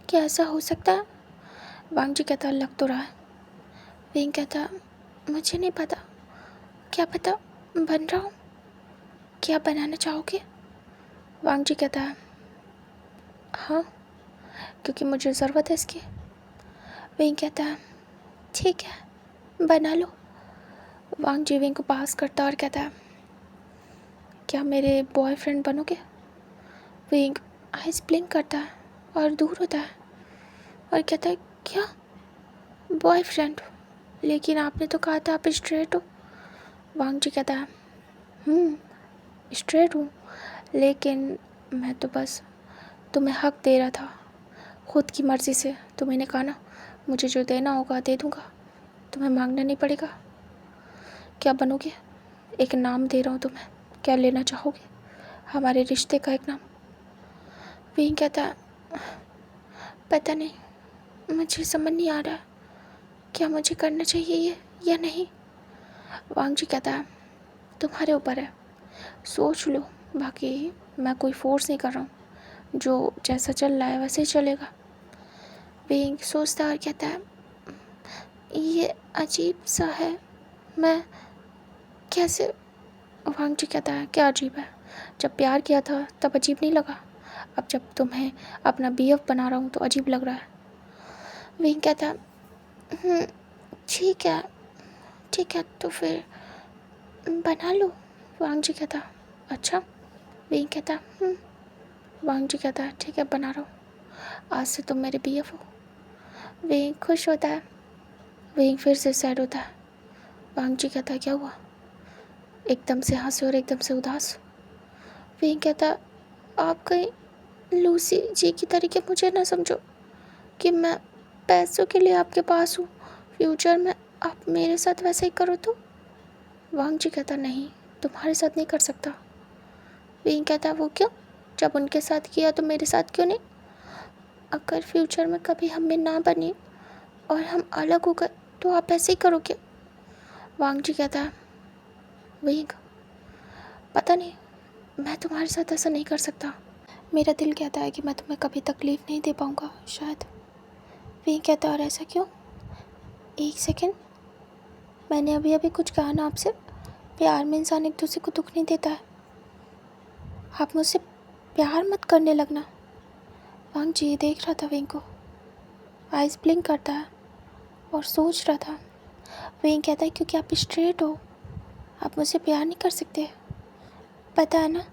क्या ऐसा हो सकता है? वांग जी कहता, लग तो रहा है। विंग कहता, मुझे नहीं पता, क्या पता बन रहा हूँ, क्या बनाना चाहोगे? वांग जी कहता है, हाँ, क्योंकि मुझे ज़रूरत है इसकी। विंग कहता है, ठीक है, बना लो। वांग जी विंग को पास करता और कहता है, क्या मेरे बॉयफ्रेंड बनोगे? विंग आइस ब्लिंक करता है और दूर होता है और कहता है, क्या बॉयफ्रेंड? लेकिन आपने तो कहा था आप स्ट्रेट हो। वांग जी कहता है, स्ट्रेट हूँ, लेकिन मैं तो बस तुम्हें हक दे रहा था, खुद की मर्ज़ी से। तो मैंने कहा ना, मुझे जो देना होगा दे दूँगा, तुम्हें मांगना नहीं पड़ेगा। क्या बनोगे? एक नाम दे रहा हूँ तुम्हें, क्या लेना चाहोगे? हमारे रिश्ते का एक नाम। विंग कहता है, पता नहीं, मुझे समझ नहीं आ रहा क्या मुझे करना चाहिए ये या नहीं। वांग जी कहता है, तुम्हारे ऊपर है, सोच लो, बाकी मैं कोई फोर्स नहीं कर रहा हूँ, जो जैसा चल रहा है वैसे ही चलेगा। विंग सोचता है और कहता है, ये अजीब सा है, मैं कैसे? वांग जी कहता है, क्या अजीब है? जब प्यार किया था तब अजीब नहीं लगा, अब जब तुम्हें अपना बीएफ बना रहा हूँ तो अजीब लग रहा है। विंग कहता है, ठीक है, ठीक है, तो फिर बना लो। वांग जी कहता, अच्छा। विंग कहता, वांग जी कहता है, ठीक है, बना रहा हूँ, आज से तुम मेरे बीएफ हो। विंग खुश होता है। विंग फिर से सैड होता है। वांग जी कहता है, क्या हुआ? एकदम से हंसे और एकदम से उदास। विंग कहता, आप कहीं लूसी जी की तरीके मुझे ना समझो कि मैं पैसों के लिए आपके पास हूँ, फ्यूचर में आप मेरे साथ वैसे ही करो तो। वांग जी कहता, नहीं, तुम्हारे साथ नहीं कर सकता। विंग कहता, वो क्यों? जब उनके साथ किया तो मेरे साथ क्यों नहीं? अगर फ्यूचर में कभी हम में ना बने और हम अलग हो गए तो आप ऐसे ही करोगे? वांग जी कहता है, विंग, पता नहीं, मैं तुम्हारे साथ ऐसा नहीं कर सकता। मेरा दिल कहता है कि मैं तुम्हें कभी तकलीफ़ नहीं दे पाऊँगा शायद। विंग कहता है, और ऐसा क्यों? एक सेकेंड, मैंने अभी अभी कुछ कहा ना आपसे, प्यार में इंसान एक दूसरे को दुख नहीं देता है, आप मुझसे प्यार मत करने लगना। वांग जी देख रहा था विंग को, आइस ब्लिंक करता है और सोच रहा था। विंग कहता है, क्योंकि आप स्ट्रेट हो, आप मुझसे प्यार नहीं कर सकते, पता है ना।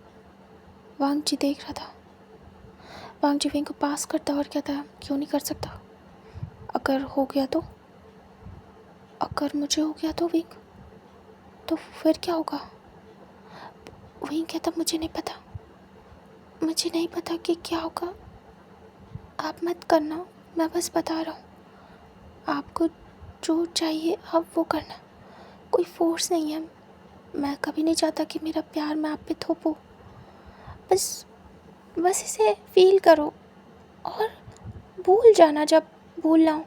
वांग जी देख रहा था। वांग जी विंग को पास करता और कहता है, क्यों नहीं कर सकता? अगर हो गया तो? अगर मुझे हो गया तो विंग, तो फिर क्या होगा? विंग कहता, मुझे नहीं पता, मुझे नहीं पता कि क्या होगा, आप मत करना, मैं बस बता रहा हूँ, आपको जो चाहिए आप वो करना, कोई फोर्स नहीं है, मैं कभी नहीं चाहता कि मेरा प्यार मैं आप पे थोपूँ, बस बस इसे फील करो और भूल जाना जब भूलना हो।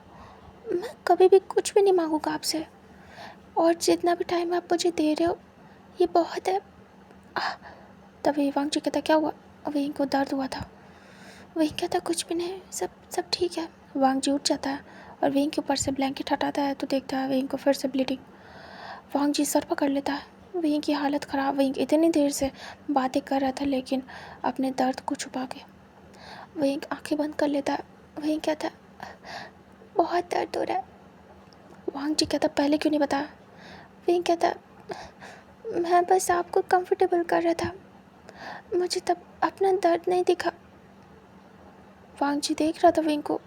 मैं कभी भी कुछ भी नहीं मांगूंगा आपसे, और जितना भी टाइम आप मुझे दे रहे हो ये बहुत है। तभी वांग जी कहता, क्या हुआ? विंग को दर्द हुआ था। विंग कहता, कुछ भी नहीं, सब ठीक है। वांग जी उठ जाता है और विंग के ऊपर से ब्लैंकेट हटाता है तो देखता है विंग को फिर से ब्लीडिंग। वांग जी सर पकड़ लेता है, विंग की हालत ख़राब। विंग इतनी देर से बातें कर रहा था लेकिन अपने दर्द को छुपा के। विंग आंखें बंद कर लेता है। विंग कहता, बहुत दर्द हो रहा है। वांग जी कहता, पहले क्यों नहीं बताया? विंग कहता, मैं बस आपको कंफर्टेबल कर रहा था, मुझे तब अपना दर्द नहीं दिखा। वांग जी देख रहा था विंग को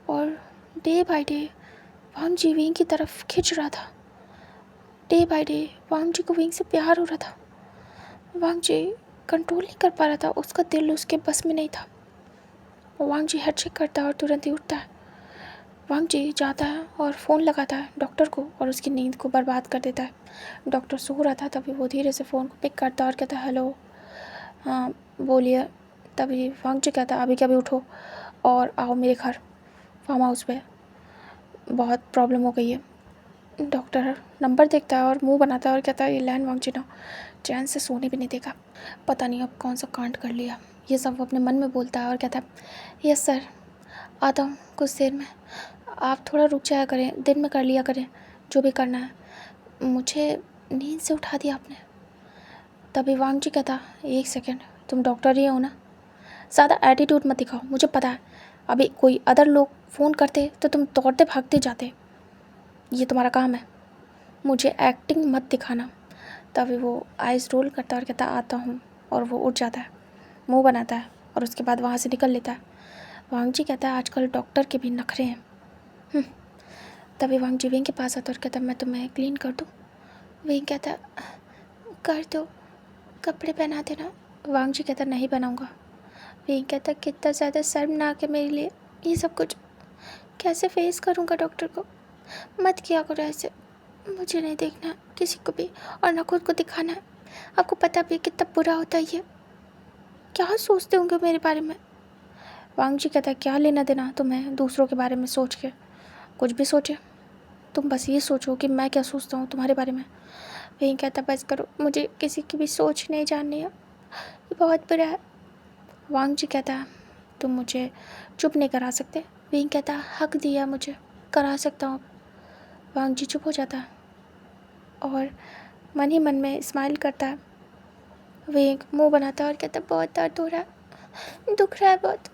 और day by day Wang ji Wing की तरफ खिंच रहा था। Day by day Wang ji को विंग से प्यार हो रहा था। वांग जी कंट्रोल नहीं कर पा रहा था, उसका दिल उसके बस में नहीं था। वांग जी हेड चेक करता है और तुरंत ही उठता है। वांग जी जाता है और फ़ोन लगाता है डॉक्टर को और उसकी नींद को बर्बाद कर देता है। डॉक्टर सो रहा था, तभी वो धीरे से फ़ोन को पिक करता है और कहता है, हेलो, हाँ बोलिए। तभी वांग जी कहता है, अभी क्या भी उठो और आओ मेरे घर फार्म हाउस पे, बहुत प्रॉब्लम हो गई है। डॉक्टर नंबर देखता है और मुंह बनाता है और कहता है, ये लैंड वांग जी ना, चैन से सोने भी नहीं देगा। पता नहीं अब कौन सा कांड कर लिया। ये सब वो अपने मन में बोलता है और कहता है यस सर, आता हूँ कुछ देर में। आप थोड़ा रुक जाया करें, दिन में कर लिया करें जो भी करना है। मुझे नींद से उठा दिया आपने। तभी वांग जी कहता एक सेकेंड, तुम डॉक्टर ही हो ना, ज़्यादा एटीट्यूड मत दिखाओ। मुझे पता है अभी कोई अदर लोग फ़ोन करते तो तुम दौड़ते भागते जाते, ये तुम्हारा काम है। मुझे एक्टिंग मत दिखाना। तभी वो आइज़ रोल करता है और कहता आता हूँ, और वो उठ जाता है, मुंह बनाता है और उसके बाद वहाँ से निकल लेता है। वांग जी कहता है आजकल डॉक्टर के भी नखरे हैं। तभी वांग जी वेंग के पास आता है और कहता है मैं तुम्हें क्लीन कर दूँ। वेंग कहता है कर दो, कपड़े पहना देना। वांग जी कहता नहीं बनाऊँगा। वेंग कहता कितना ज़्यादा शर्मनाक है मेरे लिए ये सब कुछ, कैसे फेस करूँगा डॉक्टर को। मत किया करो ऐसे, मुझे नहीं देखना किसी को भी और ना खुद को दिखाना है। आपको पता भी कितना बुरा होता है ये, क्या सोचते होंगे मेरे बारे में। वांग जी कहता क्या लेना देना तुम्हें दूसरों के बारे में सोच के, कुछ भी सोचे, तुम बस ये सोचो कि मैं क्या सोचता हूँ तुम्हारे बारे में। वहीं कहता बस करो, मुझे किसी की भी सोच नहीं जाननी है, ये बहुत बुरा है। वांग जी कहता है तुम मुझे चुप नहीं करा सकते। वहीं कहता हक दिया मुझे, करा सकता हूँ। वांग जी चुप हो जाता है और मन ही मन में स्माइल करता है। वहीं मुंह बनाता है और कहता बहुत दर्द हो रहा है, दुख रहा है बहुत,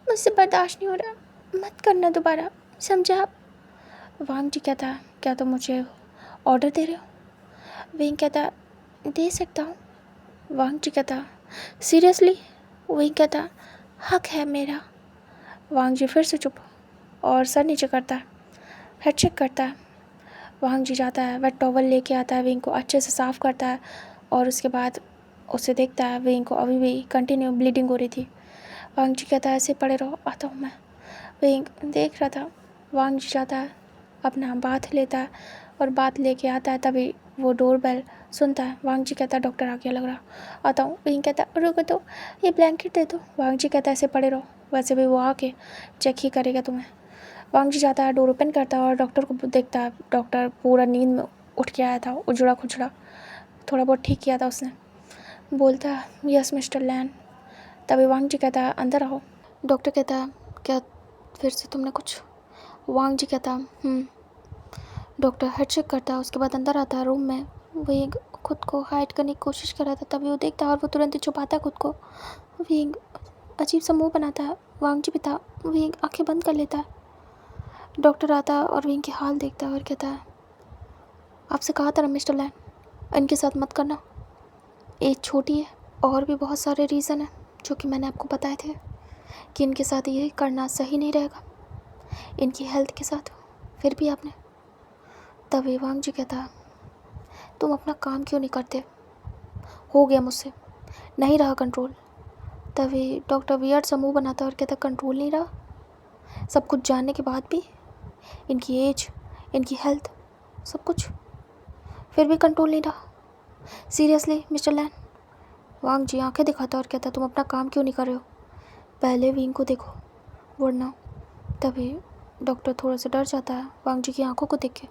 मुझसे बर्दाश्त नहीं हो रहा, मत करना दोबारा, समझा आप। वांग जी कहता क्या तुम मुझे ऑर्डर दे रहे हो। वेंग कहता दे सकता हूँ। वांग जी कहता सीरियसली। वेंग कहता हक है मेरा। वांग जी फिर से चुप और सर नीचे करता है, हेड चेक करता है। वांग जी जाता है, वेट टॉवल लेके आता है, वेंग को अच्छे से साफ़ करता है और उसके बाद उसे देखता है वेंग को अभी भी कंटिन्यू ब्लीडिंग हो रही थी। वांग जी कहता है ऐसे पड़े रहो, आता हूँ मैं। वेंग देख रहा था। वांग जी जाता है, अपना बाथ लेता है और बाथ लेके आता है। तभी वो डोरबेल सुनता है। वांग जी कहता डॉक्टर आ गया लग रहा, आता हूँ। वेंग कहता रुको तो, ये ब्लैंकेट दे दो। वांग जी कहता ऐसे पड़े रहो, वैसे भी वो आके चेक ही करेगा तुम्हें। वांग जी जाता है, डोर ओपन करता है और डॉक्टर को देखता है। डॉक्टर पूरा नींद में उठ के आया था, उजड़ा खुजड़ा, थोड़ा बहुत ठीक किया था उसने। बोलता है यस मिस्टर लैन। तभी वांग जी कहता है अंदर आओ। डॉक्टर कहता है क्या फिर से तुमने कुछ। वांग जी कहता डॉक्टर हेड चेक करता है, उसके बाद अंदर आता है रूम में। वो खुद को हाइड करने की कोशिश कर रहा था, तभी वो देखता है और वो तुरंत ही छुपाता है खुद को। वो अजीब सा मुंह बनाता है। वांग जी भी था, वो आंखें बंद कर लेता है। डॉक्टर आता है और विंग की हाल देखता है और कहता है आपसे कहा था ना मिस्टर लैन, इनके साथ मत करना, एज छोटी है, और भी बहुत सारे रीज़न हैं जो कि मैंने आपको बताए थे कि इनके साथ ये करना सही नहीं रहेगा, इनकी हेल्थ के साथ, फिर भी आपने। तभी वांग जी कहता तुम अपना काम क्यों नहीं करते, हो गया मुझसे, नहीं रहा कंट्रोल। तभी डॉक्टर वियर्ड सा मुँह बनाता और कहता कंट्रोल नहीं रहा, सब कुछ जानने के बाद भी, इनकी एज, इनकी हेल्थ, सब कुछ, फिर भी कंट्रोल नहीं रहा। सीरियसली मिस्टर लैन। वांग जी आंखें दिखाता और कहता तुम अपना काम क्यों नहीं कर रहे हो, पहले विंग को देखो वरना। तभी डॉक्टर थोड़ा सा डर जाता है वांग जी की आंखों को देख के।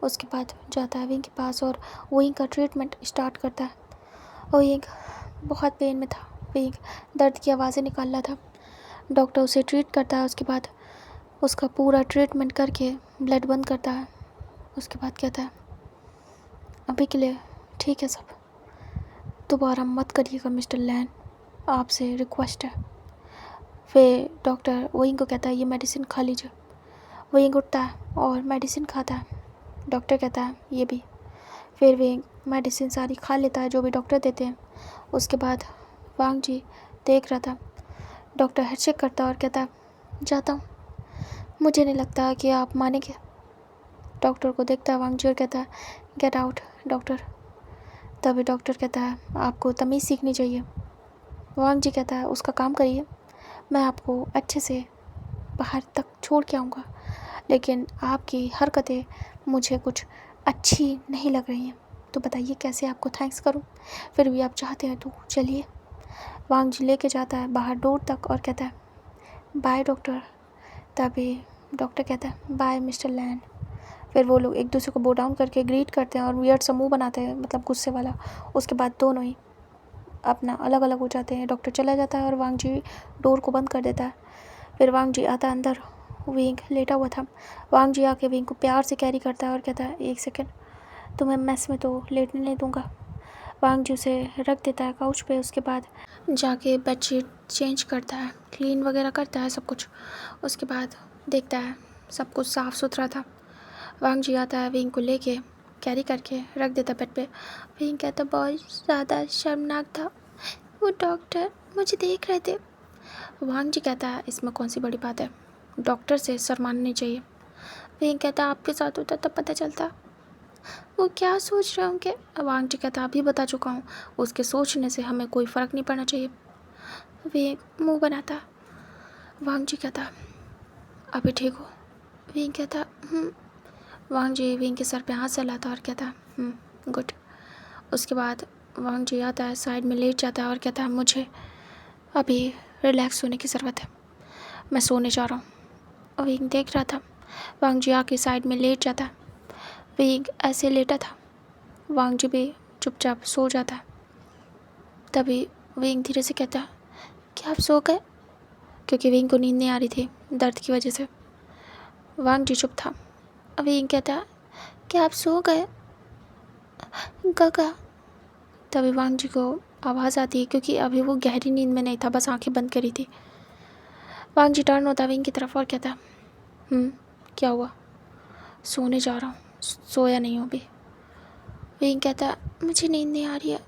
उसके बाद जाता है विंग के पास और विंग का ट्रीटमेंट स्टार्ट करता है। और विंग बहुत पेन में था, विंग दर्द की आवाज़ें निकाल रहा था। डॉक्टर उसे ट्रीट करता है, उसके बाद उसका पूरा ट्रीटमेंट करके ब्लड बंद करता है। उसके बाद कहता है अभी के लिए ठीक है सब, दोबारा मत करिएगा मिस्टर लैन, आपसे रिक्वेस्ट है। फिर डॉक्टर विंग को कहता है ये मेडिसिन खा लीजिए। विंग उठता है और मेडिसिन खाता है। डॉक्टर कहता है ये भी। फिर विंग मेडिसिन सारी खा लेता है जो भी डॉक्टर देते हैं। उसके बाद वांग जी देख रहा था। डॉक्टर हेड चेक करता है और कहता है जाता हूँ, मुझे नहीं लगता कि आप मानेंगे। डॉक्टर को देखता है वांग जी और कहता है गेट आउट डॉक्टर। तभी डॉक्टर कहता है आपको तमीज़ सीखनी चाहिए। वांग जी कहता है उसका काम करिए, मैं आपको अच्छे से बाहर तक छोड़ के आऊँगा, लेकिन आपकी हरकतें मुझे कुछ अच्छी नहीं लग रही हैं, तो बताइए कैसे आपको थैंक्स करूं, फिर भी आप चाहते हैं तो चलिए। वांग जी लेके जाता है बाहर डोर तक और कहता है बाय डॉक्टर। तभी डॉक्टर कहता है बाय मिस्टर लैन। फिर वो लोग एक दूसरे को बो डाउन करके ग्रीट करते हैं और वियर्ड सा मुँह बनाते हैं, मतलब गुस्से वाला। उसके बाद दोनों ही अपना अलग अलग हो जाते हैं। डॉक्टर चला जाता है और वांग जी डोर को बंद कर देता है। फिर वांग जी आता है अंदर, विंग लेटा हुआ था। वांग जी आके विंग को प्यार से कैरी करता है और कहता है, एक सेकेंड, तुम्हें मेस में तो लेटने नहीं दूंगा। वांग जी उसे रख देता है काउच पे। उसके बाद जाके बेडशीट चेंज करता है, क्लीन वगैरह करता है सब कुछ। उसके बाद देखता है सब कुछ साफ़ सुथरा था। वांग जी आता है, विंग को लेके कैरी करके रख देता बेड पे। विंग कहता, बहुत ज़्यादा शर्मनाक था, वो डॉक्टर मुझे देख रहे थे। वांग जी कहता है, इसमें कौन सी बड़ी बात है, डॉक्टर से शर्माना नहीं चाहिए। विंग कहता, आपके साथ होता तब पता चलता वो क्या सोच रहे होंगे। वांग जी कहता, अभी बता चुका हूँ, उसके सोचने से हमें कोई फ़र्क नहीं पड़ना चाहिए। विंग मुंह बनाता। वांग जी कहता, अभी ठीक हो। विंग कहता, वांग जी विंग के सर पे हाथ चलाता और कहता, गुड। उसके बाद वांग जी आता है, साइड में लेट जाता है और कहता है, मुझे अभी रिलैक्स होने की ज़रूरत है, मैं सोने जा रहा हूँ। विंग देख रहा था। वांग जी आके साइड में लेट जाता है। विंग ऐसे लेटा था। वांग जी भी चुपचाप सो जाता है। तभी विंग धीरे से कहता है, क्या आप सो गए? क्योंकि विंग को नींद नहीं आ रही थी दर्द की वजह से। वांग जी चुप था। विंग कहता है, क्या आप सो गए गगा? तभी वांग जी को आवाज़ आती है, क्योंकि अभी वो गहरी नींद में नहीं था, बस आंखें बंद करी थी। वांग जी टर्न होता विंग की तरफ और कहता है, क्या हुआ? सोने जा रहा हूँ, सोया नहीं हूँ अभी। विंग कहता है, मुझे नींद नहीं आ रही है,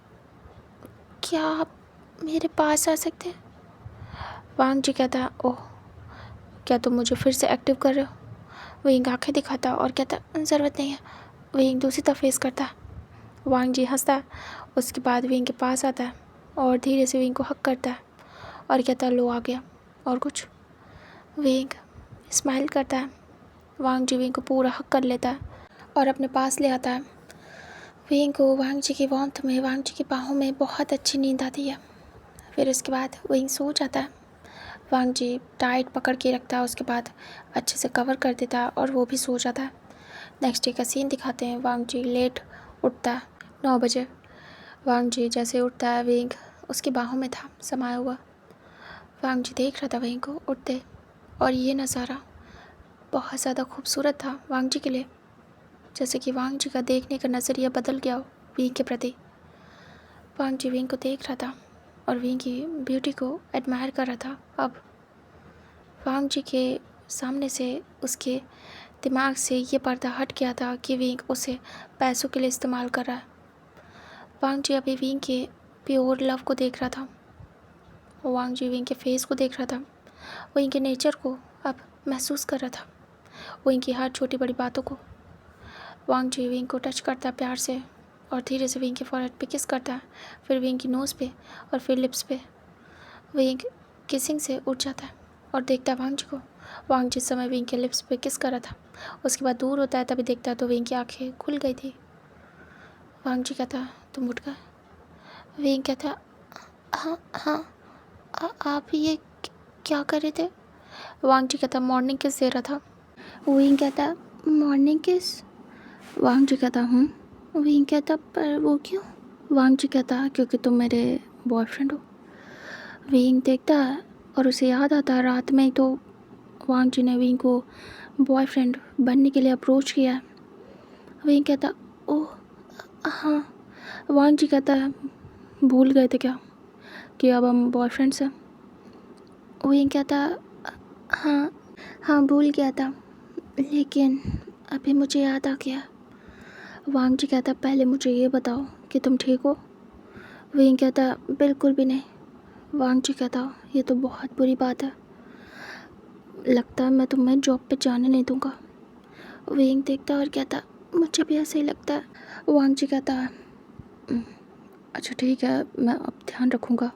क्या आप मेरे पास आ सकते हैं? वांग जी कहता है, ओह, क्या तुम मुझे फिर से एक्टिव कर रहे हो? विंग आंखें दिखाता और कहता, ज़रूरत नहीं है। विंग दूसरी तरफ फेस करता है। वांग जी हंसता है। उसके बाद विंग के पास आता है और धीरे से विंग को हक करता है और कहता है, लो आ गया। और कुछ? विंग स्माइल करता है। वांग जी विंग को पूरा हक कर लेता है और अपने पास ले आता है। विंग को वांग जी की वार्मथ में, वांग जी की बाहों में बहुत अच्छी नींद आती है। फिर उसके बाद विंग सो जाता है। वांग जी टाइट पकड़ के रखता है, उसके बाद अच्छे से कवर कर देता है और वो भी सो जाता है। नेक्स्ट डे का सीन दिखाते हैं। वांग जी लेट उठता है, 9 बजे। वांग जी जैसे उठता है, विंग उसकी बाहों में था समाया हुआ। वांग जी देख रहा था विंग को उठते, और ये नज़ारा बहुत ज़्यादा खूबसूरत था वांग जी के लिए, जैसे कि वांग जी का देखने का नज़रिया बदल गया हो विंग के प्रति। वांग जी विंग को देख रहा था और विंग की ब्यूटी को एडमायर कर रहा था। अब वांग जी के सामने से उसके दिमाग से ये पर्दा हट गया था कि विंग उसे पैसों के लिए इस्तेमाल कर रहा है। वांग जी अभी विंग के प्योर लव को देख रहा था। वांग जी विंग के फेस को देख रहा था, विंग के नेचर को अब महसूस कर रहा था, विंग की हर छोटी बड़ी बातों को। वांग जी विंग को टच करता है प्यार से और धीरे से विंग के फॉरहेड पे किस करता है, फिर विंग की नोज़ पे और फिर लिप्स पे। विंग किसिंग से उठ जाता है और देखता है वांग जी को। वांग जिस समय विंग के लिप्स पे किस कर रहा था, उसके बाद दूर होता है, तभी देखता है तो विंग की आंखें खुल गई थी। वांग जी कहता, तुम उठ गए? विंग कहता, हाँ हाँ, आप ये क्या कर रहे थे? वांग जी कहता, मॉर्निंग किस दे रहा था। विंग कहता, मॉर्निंग किस? वांग जी कहता, विंग कहता, पर वो क्यों? वांग जी कहता, क्योंकि तुम मेरे बॉयफ्रेंड हो। विंग देखता है और उसे याद आता है रात में ही तो वांग जी ने विंग को बॉयफ्रेंड बनने के लिए अप्रोच किया है। विंग कहता, ओह हाँ। वांग जी कहता है, भूल गए थे क्या कि अब हम बॉयफ्रेंड्स हैं? विंग कहता, हाँ हाँ, भूल गया था, लेकिन अभी मुझे याद आ गया। वांग जी कहता, पहले मुझे ये बताओ कि तुम ठीक हो? विंग कहता, बिल्कुल भी नहीं। वांग जी कहता, ये तो बहुत बुरी बात है, लगता है मैं तुम्हें जॉब पे जाने नहीं दूंगा। विंग देखता और कहता, मुझे भी ऐसा ही लगता है। वांग जी कहता, अच्छा ठीक है, मैं अब ध्यान रखूँगा।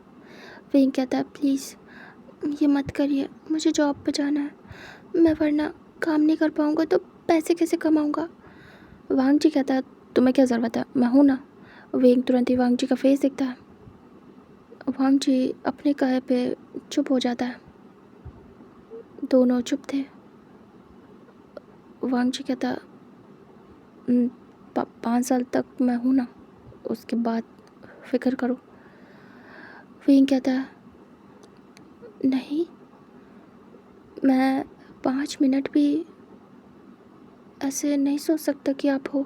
विंग कहता है, प्लीज़ ये मत करिए, मुझे जॉब पे जाना है, मैं वरना काम नहीं कर पाऊँगा तो पैसे कैसे कमाऊँगा? वांग जी कहता है, तुम्हें क्या ज़रूरत है, मैं हूँ ना। विंग तुरंत ही वांग जी का फेस देखता है। वांग जी अपने कहे पे चुप हो जाता है। दोनों चुप थे। वांग जी कहता, 5 साल तक मैं हूँ ना, उसके बाद फिक्र करो। विंग कहता है, नहीं, मैं 5 मिनट भी ऐसे नहीं सोच सकता कि आप हो।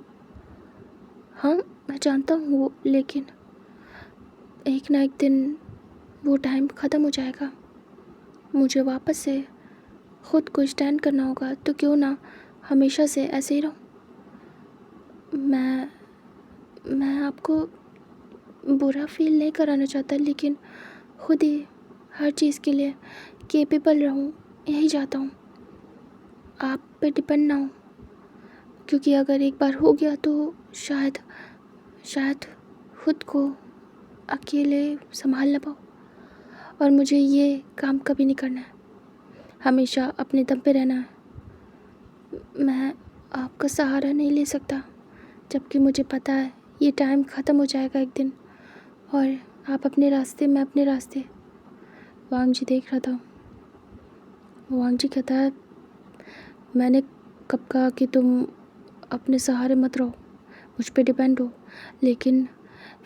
हाँ, मैं जानता हूँ वो, लेकिन एक ना एक दिन वो टाइम ख़त्म हो जाएगा। मुझे वापस से ख़ुद को स्टैंड करना होगा, तो क्यों ना हमेशा से ऐसे ही रहूँ। मैं आपको बुरा फील नहीं कराना चाहता, लेकिन खुद ही हर चीज़ के लिए केपेबल रहूँ, यही चाहता हूँ। आप पे डिपेंड ना हो, क्योंकि अगर एक बार हो गया तो शायद खुद को अकेले संभाल ना पाओ। और मुझे ये काम कभी नहीं करना है, हमेशा अपने दम पे रहना है। मैं आपका सहारा नहीं ले सकता, जबकि मुझे पता है ये टाइम ख़त्म हो जाएगा एक दिन, और आप अपने रास्ते, मैं अपने रास्ते। वांग जी देख रहा था। वांग जी कहता है, मैंने कब कहा कि तुम अपने सहारे मत रहो, मुझ पे डिपेंड हो, लेकिन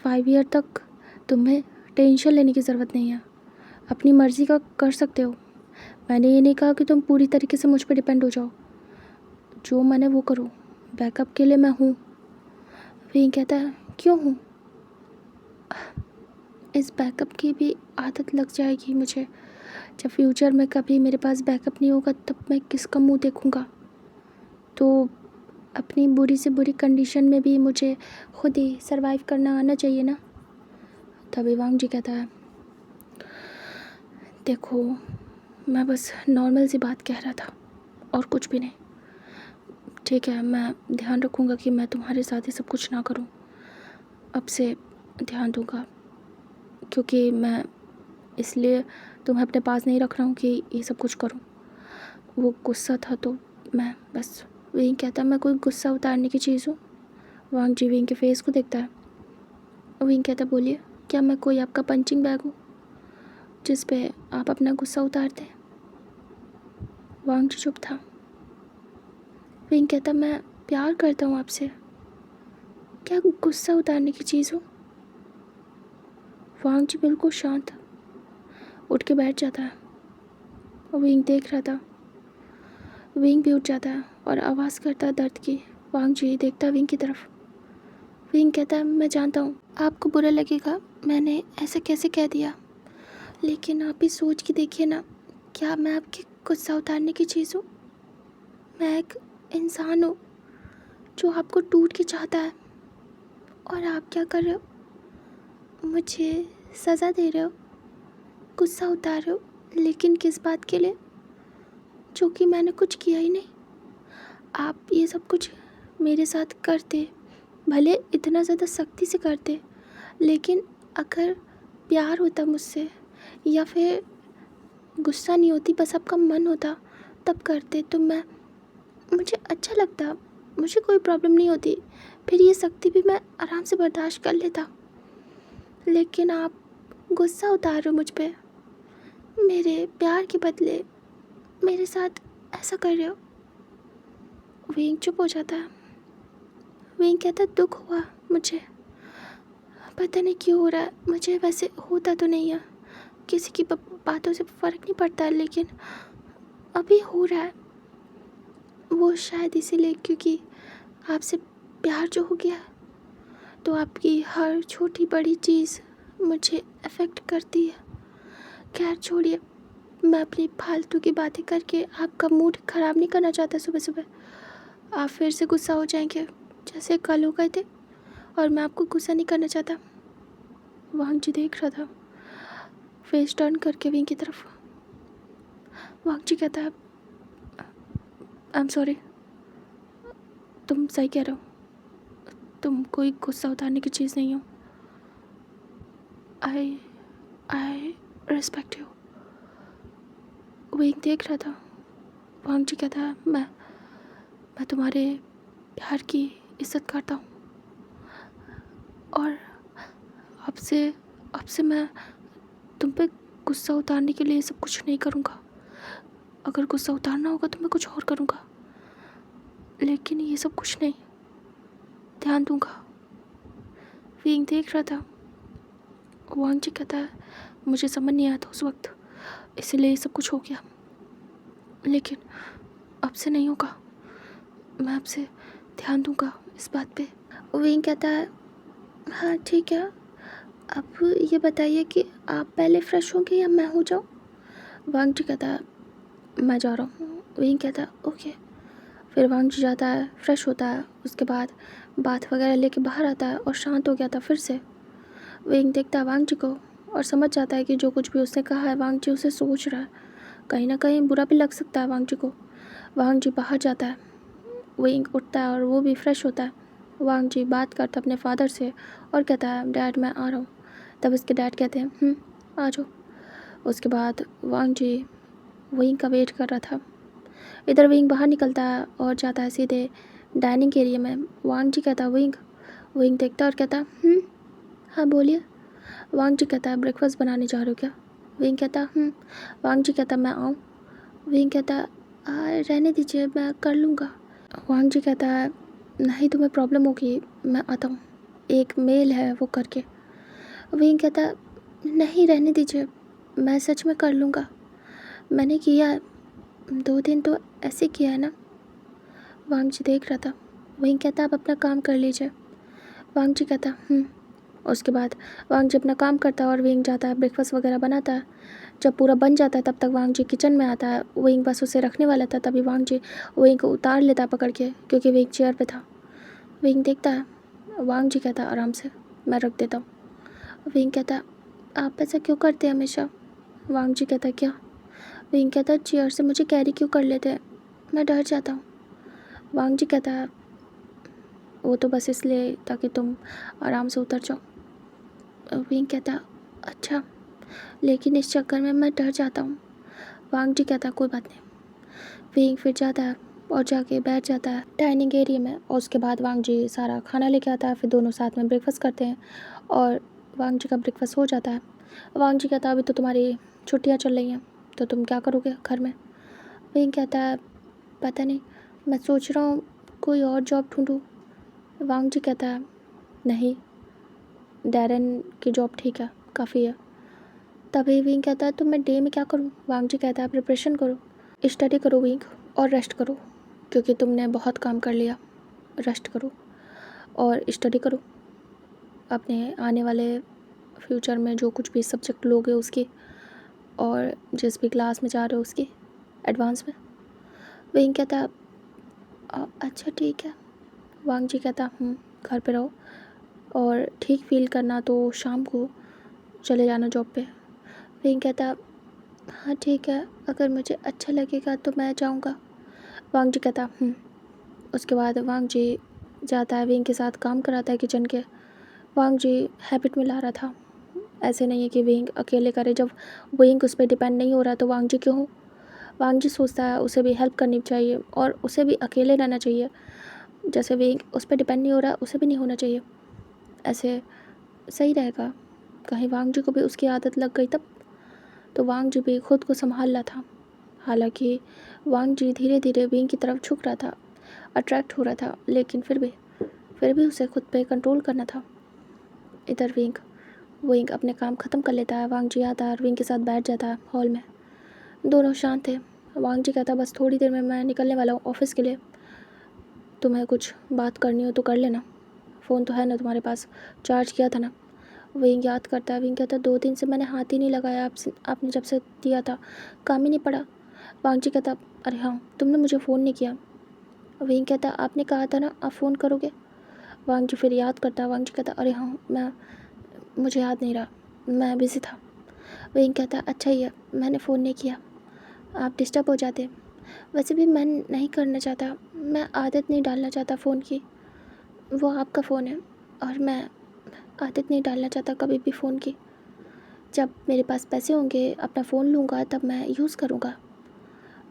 5 ईयर तक तुम्हें टेंशन लेने की ज़रूरत नहीं है, अपनी मर्ज़ी का कर सकते हो। मैंने ये नहीं कहा कि तुम पूरी तरीके से मुझ पे डिपेंड हो जाओ, जो मैंने वो करो, बैकअप के लिए मैं हूँ। विंग कहता है, क्यों हूँ? इस बैकअप की भी आदत लग जाएगी मुझे। जब फ्यूचर में कभी मेरे पास बैकअप नहीं होगा, तब मैं किसका मुंह देखूँगा? तो अपनी बुरी से बुरी कंडीशन में भी मुझे खुद ही सरवाइव करना आना चाहिए ना। तभी वांग जी कहता है, देखो, मैं बस नॉर्मल सी बात कह रहा था और कुछ भी नहीं। ठीक है, मैं ध्यान रखूँगा कि मैं तुम्हारे साथ ही सब कुछ ना करूँ। अब से ध्यान दूँगा, क्योंकि मैं इसलिए तुम्हें अपने पास नहीं रख रहा हूँ कि ये सब कुछ करूँ। वो गुस्सा था तो मैं बस। विंग कहता, मैं कोई गुस्सा उतारने की चीज़ हूँ? वांग जी विंग के फेस को देखता है। विंग कहता, बोलिए, क्या मैं कोई आपका पंचिंग बैग हूँ जिस पे आप अपना गुस्सा उतारते? वांग जी चुप था। विंग कहता, मैं प्यार करता हूँ आपसे, क्या गुस्सा उतारने की चीज़ हूँ? वांग जी बिल्कुल शांत उठ के बैठ जाता है। विंग देख रहा था। विंग भी उठ जाता है और आवाज़ करता है दर्द की। वांग जी देखता विंग की तरफ। विंग कहता है, मैं जानता हूँ आपको बुरा लगेगा, मैंने ऐसा कैसे कह दिया, लेकिन आप भी सोच के देखिए ना, क्या मैं आपके गुस्सा उतारने की चीज़ हूँ? मैं एक इंसान हूँ जो आपको टूट के चाहता है, और आप क्या कर रहे हो? मुझे सज़ा दे रहे हो, गुस्सा उतार रहे हो, लेकिन किस बात के लिए, जो कि मैंने कुछ किया ही नहीं। आप ये सब कुछ मेरे साथ करते, भले इतना ज़्यादा सख्ती से करते, लेकिन अगर प्यार होता मुझसे, या फिर गुस्सा नहीं होती, बस आपका मन होता, तब करते, तो मुझे अच्छा लगता, मुझे कोई प्रॉब्लम नहीं होती, फिर ये सख्ती भी मैं आराम से बर्दाश्त कर लेता। लेकिन आप गुस्सा उतार रहे हो मुझ पे, मेरे प्यार के बदले मेरे साथ ऐसा कर रहे हो। विंग चुप हो जाता है। विंग कहता, दुख हुआ मुझे, पता नहीं क्यों हो रहा है, मुझे वैसे होता तो नहीं है, किसी की बातों से फ़र्क नहीं पड़ता है, लेकिन अभी हो रहा है। वो शायद इसीलिए क्योंकि आपसे प्यार जो हो गया, तो आपकी हर छोटी बड़ी चीज़ मुझे अफेक्ट करती है। खैर छोड़िए, मैं अपनी फालतू की बातें करके आपका मूड ख़राब नहीं करना चाहता। सुबह सुबह आप फिर से गुस्सा हो जाएंगे जैसे कल हो गए थे, और मैं आपको गुस्सा नहीं करना चाहता। वांग जी देख रहा था, फेस टर्न करके विंग की तरफ। वांग जी कहता है, आई एम सॉरी, तुम सही कह रहे हो, तुम कोई गुस्सा उतारने की चीज़ नहीं हो। I respect you. विंग देख रहा था। वांग जी कहता है, मैं तुम्हारे प्यार की इज्जत करता हूँ, और आपसे मैं तुम पे गुस्सा उतारने के लिए सब कुछ नहीं करूँगा। अगर गुस्सा उतारना होगा तो मैं कुछ और करूँगा, लेकिन ये सब कुछ नहीं। ध्यान दूंगा। विंग देख रहा था। वांग जी कहता है मुझे समझ नहीं आया था उस वक्त, इसलिए सब कुछ हो गया, लेकिन अब से नहीं होगा। मैं अब से ध्यान दूंगा इस बात पे। विंग कहता है हाँ ठीक है, अब ये बताइए कि आप पहले फ्रेश होंगे या मैं हो जाऊँ। वांग जी कहता है मैं जा रहा हूँ। विंग कहता है ओके। फिर वांग जी जाता है, फ्रेश होता है, उसके बाद बाथ वगैरह लेके बाहर आता है और शांत हो गया था फिर से। विंग देखता है वांग जी को और समझ जाता है कि जो कुछ भी उसने कहा है वांग जी उसे सोच रहा है, कहीं ना कहीं बुरा भी लग सकता है वांग जी को। वांग जी बाहर जाता है, विंग उठता है और वो भी फ्रेश होता है। वांग जी बात करता है अपने फादर से और कहता है डैड मैं आ रहा हूँ। तब उसके डैड कहते हैं आ जाओ। उसके बाद वांग जी विंग का वेट कर रहा था। इधर विंग बाहर निकलता है और जाता है सीधे डाइनिंग एरिया में। वांग जी कहता है विंग। विंग देखता है और कहता है हाँ बोलिए। वांग जी कहता है ब्रेकफास्ट बनाने जा रहे हो क्या। विंग कहता वांग जी कहता मैं आऊँ। विंग कहता रहने दीजिए मैं कर लूँगा। वांग जी कहता है नहीं तुम्हें प्रॉब्लम होगी, मैं आता हूँ, एक मेल है वो करके। विंग कहता नहीं रहने दीजिए, मैं सच में कर लूँगा, मैंने किया है, 2 दिन तो ऐसे किया है ना। वांग जी देख रहा था। विंग कहता आप अपना काम कर लीजिए। वांग जी कहता उसके बाद वांग जी अपना काम करता है और विंग जाता है ब्रेकफास्ट वगैरह बनाता है। जब पूरा बन जाता है तब तक वांग जी किचन में आता है। विंग बस उसे रखने वाला था, तभी वांग जी विंग को उतार लेता है पकड़ के, क्योंकि विंग चेयर पे था। विंग देखता है। वांग जी कहता है आराम से, मैं रख देता हूँ। विंग कहता है आप ऐसा क्यों करते हैं हमेशा। वांग जी कहता है क्या। विंग कहता है चेयर से मुझे कैरी क्यों कर लेते हैं, मैं डर जाता हूँ। वांग जी कहता है वो तो बस इसलिए ताकि तुम आराम से उतर जाओ। विंग कहता है अच्छा, लेकिन इस चक्कर में मैं डर जाता हूँ। वांग जी कहता है कोई बात नहीं। विंग फिर जाता है और जाके बैठ जाता है डाइनिंग एरिया में और उसके बाद वांग जी सारा खाना लेके आता है। फिर दोनों साथ में ब्रेकफास्ट करते हैं और वांग जी का ब्रेकफास्ट हो जाता है। वांग जी कहता है अभी तो तुम्हारी छुट्टियाँ चल रही हैं तो तुम क्या करोगे घर में। विंग कहता है पता नहीं, मैं सोच रहा हूँ कोई और जॉब ढूंढूँ। वांग जी कहता है नहीं, डैरन की जॉब ठीक है, काफ़ी है। तभी विंग कहता है तो मैं डे में क्या करूँ। वांग जी कहता है प्रिपरेशन करो, स्टडी करो विंग, और रेस्ट करो, क्योंकि तुमने बहुत काम कर लिया, रेस्ट करो और स्टडी करो अपने आने वाले फ्यूचर में जो कुछ भी सब्जेक्ट लोगे उसकी, और जिस भी क्लास में जा रहे हो उसकी एडवांस में। विंग कहता है अच्छा ठीक है। वांग जी कहता घर पे रहो और ठीक फील करना तो शाम को चले जाना जॉब पे। विंग कहता हाँ ठीक है, अगर मुझे अच्छा लगेगा तो मैं जाऊँगा। वांग जी कहता उसके बाद वांग जी जाता है, विंग के साथ काम कराता है किचन के। वांग जी हैबिट में ला रहा था, ऐसे नहीं है कि विंग अकेले करे। जब विंग उस पर डिपेंड नहीं हो रहा तो वांग जी क्यों हो। वांग जी सोचता है उसे भी हेल्प करनी चाहिए और उसे भी अकेले रहना चाहिए, जैसे विंग उस पर डिपेंड नहीं हो रहा उसे भी नहीं होना चाहिए, ऐसे सही रहेगा। कहीं वांग जी को भी उसकी आदत लग गई तब। तो वांग जी भी खुद को संभाल रहा था। हालांकि वांग जी धीरे धीरे विंग की तरफ झुक रहा था, अट्रैक्ट हो रहा था, लेकिन फिर भी उसे खुद पे कंट्रोल करना था। इधर विंग अपने काम ख़त्म कर लेता है। वांग जी आता है और विंग के साथ बैठ जाता है हॉल में। दोनों शांत थे। वांग जी कहता बस थोड़ी देर में मैं निकलने वाला हूँ ऑफिस के लिए, तुम्हें कुछ बात करनी हो तो कर लेना, फ़ोन तो है ना तुम्हारे पास, चार्ज किया था ना। विंग याद करता है। विंग कहता 2 दिन से मैंने हाथ ही नहीं लगाया आपने जब से दिया था, काम ही नहीं पड़ा। वांग जी कहता अरे हाँ तुमने मुझे फ़ोन नहीं किया। विंग कहता आपने कहा था ना आप फ़ोन करोगे। वांग जी फिर याद करता। वांग जी कहता अरे हाँ मुझे याद नहीं रहा, मैं बिज़ी था। विंग कहता अच्छा ही है मैंने फ़ोन नहीं किया, आप डिस्टर्ब हो जाते। वैसे भी मैं नहीं करना चाहता, मैं आदत नहीं डालना चाहता फ़ोन की, वो आपका फ़ोन है और मैं आदत नहीं डालना चाहता कभी भी फ़ोन की। जब मेरे पास पैसे होंगे अपना फ़ोन लूँगा तब मैं यूज़ करूँगा।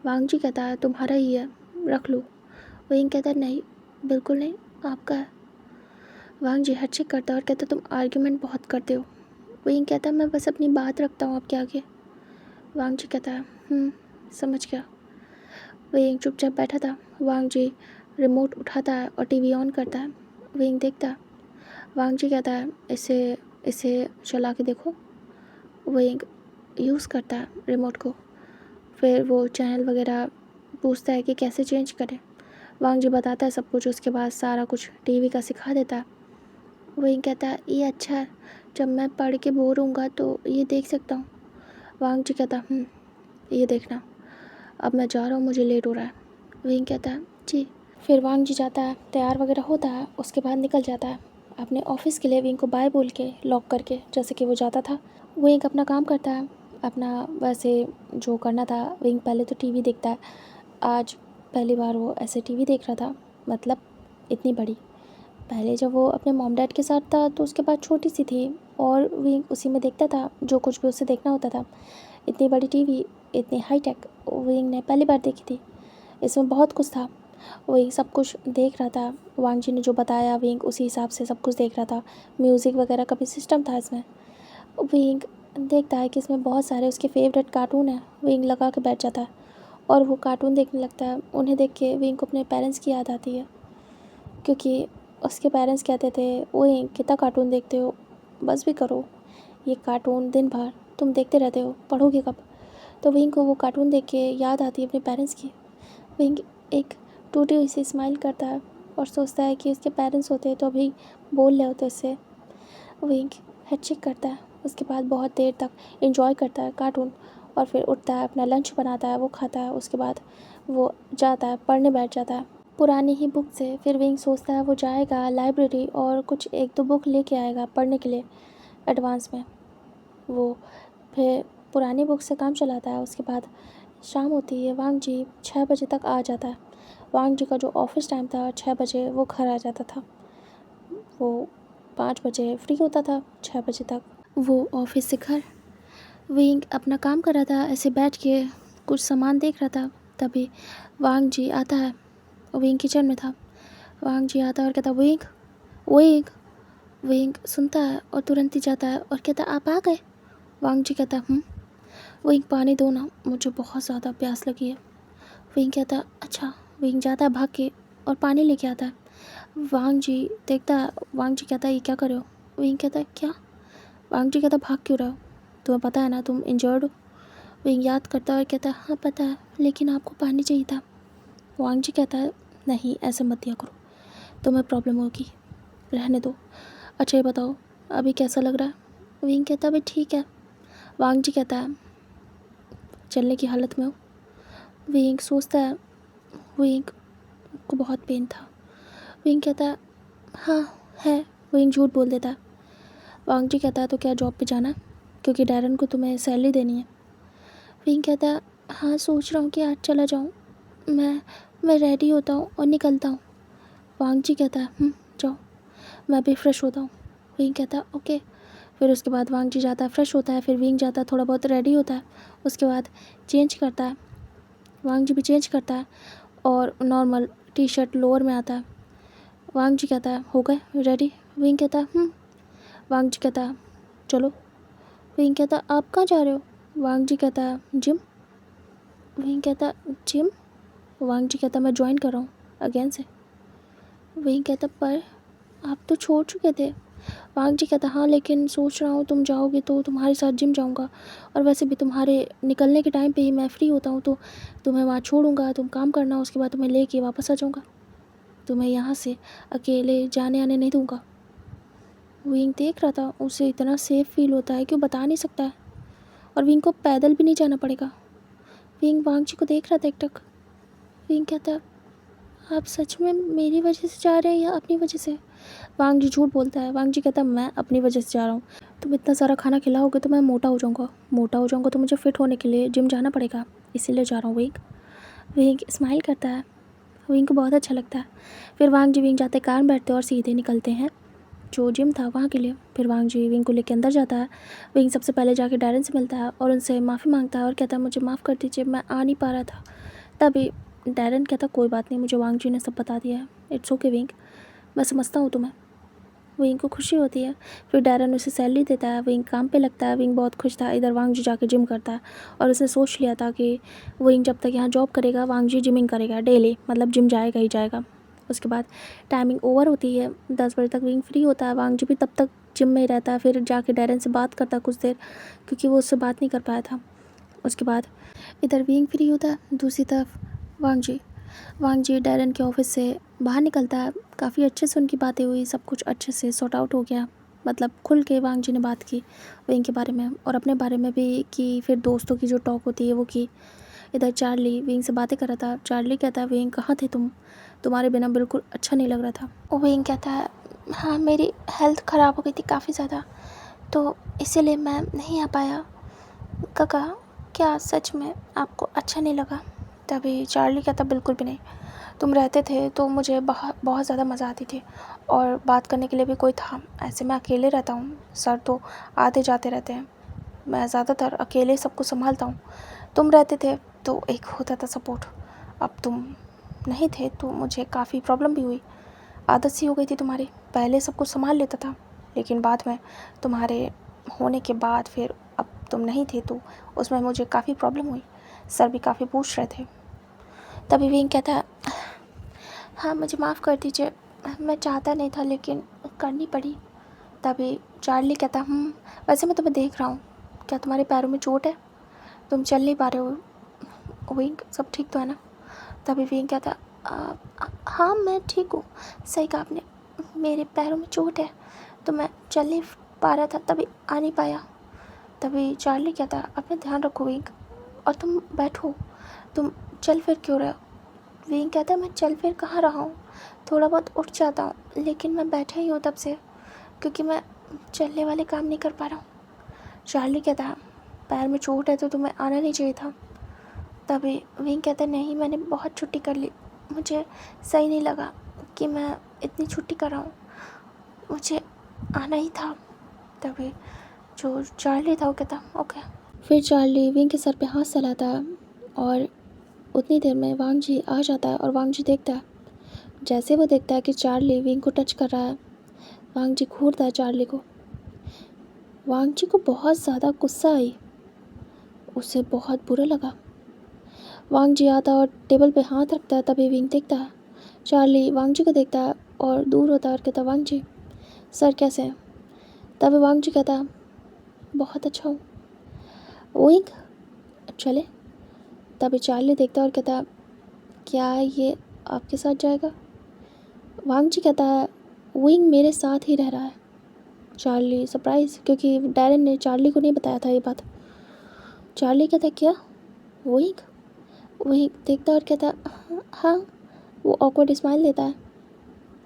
वांग जी कहता है तुम्हारा ही है, रख लो। विंग कहता नहीं बिल्कुल नहीं, आपका है। वांग जी हटशेक करता और कहता तुम आर्ग्यूमेंट बहुत करते हो। विंग कहता मैं बस अपनी बात रखता हूँ आपके आगे। वांग जी कहता है समझ गया। विंग चुपचाप बैठा था। वांग जी रिमोट उठाता है और टीवी ऑन करता है। विंग देखता। वांग जी कहता है इसे इसे चला के देखो। विंग यूज़ करता है रिमोट को। फिर वो चैनल वगैरह पूछता है कि कैसे चेंज करें। वांग जी बताता है सब कुछ, उसके बाद सारा कुछ टीवी का सिखा देता है। विंग कहता है ये अच्छा है, जब मैं पढ़ के बोर होऊंगा तो ये देख सकता हूँ। वांग जी कहता ये देखना, अब मैं जा रहा हूँ, मुझे लेट हो रहा है। विंग कहता है जी। फिर वांग जी जाता है, तैयार वगैरह होता है, उसके बाद निकल जाता है अपने ऑफिस के लिए, विंग को बाय बोल के लॉक करके, जैसे कि वो जाता था। विंग अपना काम करता है, अपना वैसे जो करना था। विंग पहले तो टीवी देखता है। आज पहली बार वो ऐसे टीवी देख रहा था, मतलब इतनी बड़ी। पहले जब वो अपने मॉम डैड के साथ था तो उसके बाद छोटी सी थी और विंग उसी में देखता था जो कुछ भी उसे देखना होता था। इतनी बड़ी टीवी, इतनी हाई टेक विंग ने पहली बार देखी थी। इसमें बहुत कुछ था, वही सब कुछ देख रहा था। वांग जी ने जो बताया विंग उसी हिसाब से सब कुछ देख रहा था। म्यूज़िक वगैरह का भी सिस्टम था इसमें। विंग देखता है कि इसमें बहुत सारे उसके फेवरेट कार्टून हैं। विंग लगा के बैठ जाता है और वो कार्टून देखने लगता है। उन्हें देख के विंग को अपने पेरेंट्स की याद आती है, क्योंकि उसके पेरेंट्स कहते थे विंग कितना कार्टून देखते हो, बस भी करो, ये कार्टून दिन भर तुम देखते रहते हो, पढ़ोगे कब। तो विंग को वो कार्टून देख के याद आती है अपने पेरेंट्स की। विंग एक टूटी हुई सी स्माइल करता है और सोचता है कि उसके पेरेंट्स होते तो अभी बोल रहे होते उससे। विंग हेड शेक करता है, उसके बाद बहुत देर तक एंजॉय करता है कार्टून और फिर उठता है, अपना लंच बनाता है, वो खाता है। उसके बाद वो जाता है पढ़ने बैठ जाता है पुरानी ही बुक से। फिर विंग सोचता है वो जाएगा लाइब्रेरी और कुछ एक दो बुक लेके आएगा पढ़ने के लिए एडवांस में। वो फिर पुरानी बुक से काम चलाता है। उसके बाद शाम होती है, वांग जी 6 बजे तक आ जाता है। वांग जी का जो ऑफिस टाइम था 6 बजे, वो घर आ जाता था। वो 5 बजे फ्री होता था, 6 बजे तक वो ऑफिस से घर। विंग अपना काम कर रहा था, ऐसे बैठ के कुछ सामान देख रहा था। तभी वांग जी आता है, विंग किचन में था। वांग जी आता है और कहता विंग विंग। विंग सुनता है और तुरंत ही जाता है और कहता आप आ गए। वांग जी कहता विंग पानी दो ना, मुझे बहुत ज़्यादा प्यास लगी है। विंग कहता अच्छा। विंग जाता है भाग के और पानी लेके आता है। वांग जी देखता है, वांग जी कहता है ये क्या कर रहे हो। विंग कहता है क्या। वांग जी कहता भाग क्यों रहे हो, तुम्हें पता है ना तुम इंजर्ड हो। विंग याद करता है और कहता है हाँ पता है, लेकिन आपको पानी चाहिए था। वांग जी कहता है नहीं ऐसे मत दिया करो, तुम्हें प्रॉब्लम होगी, रहने दो। अच्छा ये बताओ अभी कैसा लग रहा है। विंग कहता अभी ठीक है। वांग जी कहता है चलने की हालत में हो। विंग सोचता है, विंग को बहुत पेन था। विंग कहता है हाँ है। विंग झूठ बोल देता है। वांग जी कहता है तो क्या जॉब पे जाना है, क्योंकि डैरन को तुम्हें सैलरी देनी है। विंग कहता है हाँ सोच रहा हूँ कि आज चला जाऊँ, मैं रेडी होता हूँ और निकलता हूँ। वांग जी कहता है जाओ, मैं भी फ्रेश होता हूँ। विंग कहता है ओके। फिर उसके बाद वांग जी जाता है, फ्रेश होता है। फिर विंग जाता है, थोड़ा बहुत रेडी होता है, उसके बाद चेंज करता है। वांग जी भी चेंज करता है और नॉर्मल टी शर्ट लोअर में आता है। वांग जी कहता है हो गए रेडी। विंग कहता है वांग जी कहता है चलो। विंग कहता है आप कहाँ जा रहे हो। वांग जी कहता है जिम। विंग कहता है जिम। वांग जी कहता है मैं ज्वाइन कर रहा हूँ अगेन से। विंग कहता पर आप तो छोड़ चुके थे। वांग जी कहता हाँ लेकिन सोच रहा हूँ तुम जाओगे तो तुम्हारे साथ जिम जाऊँगा, और वैसे भी तुम्हारे निकलने के टाइम पे ही मैं फ्री होता हूँ, तो तुम्हें वहाँ छोड़ूंगा, तुम काम करना, उसके बाद तुम्हें लेके वापस आ जाऊँगा, तुम्हें यहाँ से अकेले जाने आने नहीं दूँगा। विंग देख रहा था, उसे इतना सेफ फील होता है कि वो बता नहीं सकता है, और विंग को पैदल भी नहीं जाना पड़ेगा। विंग वांग जी को देख रहा था एकटक। विंग कहता है आप सच में मेरी वजह से जा रहे हैं या अपनी वजह से। वांग जी झूठ बोलता है। वांग जी कहता है मैं अपनी वजह से जा रहा हूँ, तुम इतना सारा खाना खिलाओगे तो मैं मोटा हो जाऊँगा, मोटा हो जाऊँगा तो मुझे फ़िट होने के लिए जिम जाना पड़ेगा, इसीलिए जा रहा हूँ। विंग विंग स्माइल करता है, विंग को बहुत अच्छा लगता है। फिर वांग जी विंग जाते कार में बैठते और सीधे निकलते हैं जो जिम था वहाँ के लिए। फिर वांग जी विंग को लेकर अंदर जाता है। विंग सबसे पहले जाके डैरन से मिलता है और उनसे माफ़ी मांगता है और कहता है मुझे माफ़ कर दीजिए, मैं आ नहीं पा रहा था। तभी डैरन कहता कोई बात नहीं, मुझे वांग जी ने सब बता दिया है, इट्स ओके विंग, मैं समझता हूँ तुम्हें। विंग को खुशी होती है। फिर डैरन उसे सैलरी देता है, विंग काम पे लगता है। विंग बहुत खुश था। इधर वांग जी जाके जिम करता है और उसने सोच लिया था कि विंग जब तक यहाँ जॉब करेगा वांग जी जिमिंग करेगा डेली, मतलब जिम जाएगा ही जाएगा। उसके बाद टाइमिंग ओवर होती है, 10 बजे तक विंग फ्री होता है। वांग जी भी तब तक जिम में ही रहता है, फिर जाके डैरन से बात करता है कुछ देर, क्योंकि वो उससे बात नहीं कर पाया था। उसके बाद इधर विंग फ्री होता है, दूसरी तरफ वांग जी डैरन के ऑफिस से बाहर निकलता है। काफ़ी अच्छे से उनकी बातें हुई, सब कुछ अच्छे से सॉर्ट आउट हो गया, मतलब खुल के वांग जी ने बात की विंग के बारे में और अपने बारे में भी की। फिर दोस्तों की जो टॉक होती है वो की। इधर चार्ली विंग से बातें कर रहा था। चार्ली कहता है, विंग कहाँ थे तुम, तुम्हारे बिना बिल्कुल अच्छा नहीं लग रहा था। विंग कहता है, हाँ मेरी हेल्थ ख़राब हो गई थी काफ़ी ज़्यादा, तो इसीलिए मैं नहीं आ पाया। काका, क्या सच में आपको अच्छा नहीं लगा? तभी चार्ली कहता, बिल्कुल भी नहीं, तुम रहते थे तो मुझे बहुत ज़्यादा मज़ा आती थी और बात करने के लिए भी कोई था। ऐसे मैं अकेले रहता हूँ, सर तो आते जाते रहते हैं, मैं ज़्यादातर अकेले सब कुछ संभालता हूँ। तुम रहते थे तो एक होता था सपोर्ट, अब तुम नहीं थे तो मुझे काफ़ी प्रॉब्लम भी हुई। आदत सी हो गई थी तुम्हारी, पहले सब कुछ संभाल लेता था, लेकिन बाद में तुम्हारे होने के बाद फिर अब तुम नहीं थे तो उसमें मुझे काफ़ी प्रॉब्लम हुई। सर भी काफ़ी पूछ रहे थे। तभी विंग कहता है, हाँ मुझे माफ़ कर दीजिए, मैं चाहता नहीं था लेकिन करनी पड़ी। तभी चार्ली कहता, वैसे मैं तुम्हें देख रहा हूँ, क्या तुम्हारे पैरों में चोट है, तुम चल नहीं पा रहे हो? विंग, सब ठीक तो है ना? तभी विंग कहता, हाँ मैं ठीक हूँ, सही कहा आपने, मेरे पैरों में चोट है तो मैं चल नहीं पा रहा था, तभी आ नहीं पाया। तभी चार्ली कहता, अपना ध्यान रखो विंग, और तुम बैठो, तुम चल फिर क्यों रहे हो? विंग कहता, मैं चल फिर कहाँ रहा हूँ, थोड़ा बहुत उठ जाता हूँ, लेकिन मैं बैठा ही हूँ तब से, क्योंकि मैं चलने वाले काम नहीं कर पा रहा हूँ। चार्ली कहता, पैर में चोट है तो तुम्हें आना नहीं चाहिए था। तभी विंग कहता, नहीं मैंने बहुत छुट्टी कर ली, मुझे सही नहीं लगा कि मैं इतनी छुट्टी कर रहा हूँ, मुझे आना ही था। तभी जो चार्ली था वो कहता, ओके। फिर चार्ली विंग के सर पे हाथ चलाता है और उतनी देर में वांग जी आ जाता है और वांग जी देखता है, जैसे वो देखता है कि चार्ली विंग को टच कर रहा है, वांग जी घूरता है चार्ली को। वांग जी को बहुत ज़्यादा गुस्सा आई, उसे बहुत बुरा लगा। वांग जी आता और टेबल पे हाथ रखता है। तभी विंग देखता है, चार्ली वांग जी को देखता है और दूर होता है और कहता, वांग जी सर कैसे हैं? तभी वांग जी कहता, बहुत अच्छा हूँ। विंग चले? तभी चार्ली देखता है और कहता, क्या ये आपके साथ जाएगा? वांग जी कहता है, विंग मेरे साथ ही रह रहा है। चार्ली सरप्राइज, क्योंकि डैरन ने चार्ली को नहीं बताया था ये बात। चार्ली कहता, क्या? विंग विंग देखता और कहता, हाँ। वो ऑकवर्ड स्माइल देता है।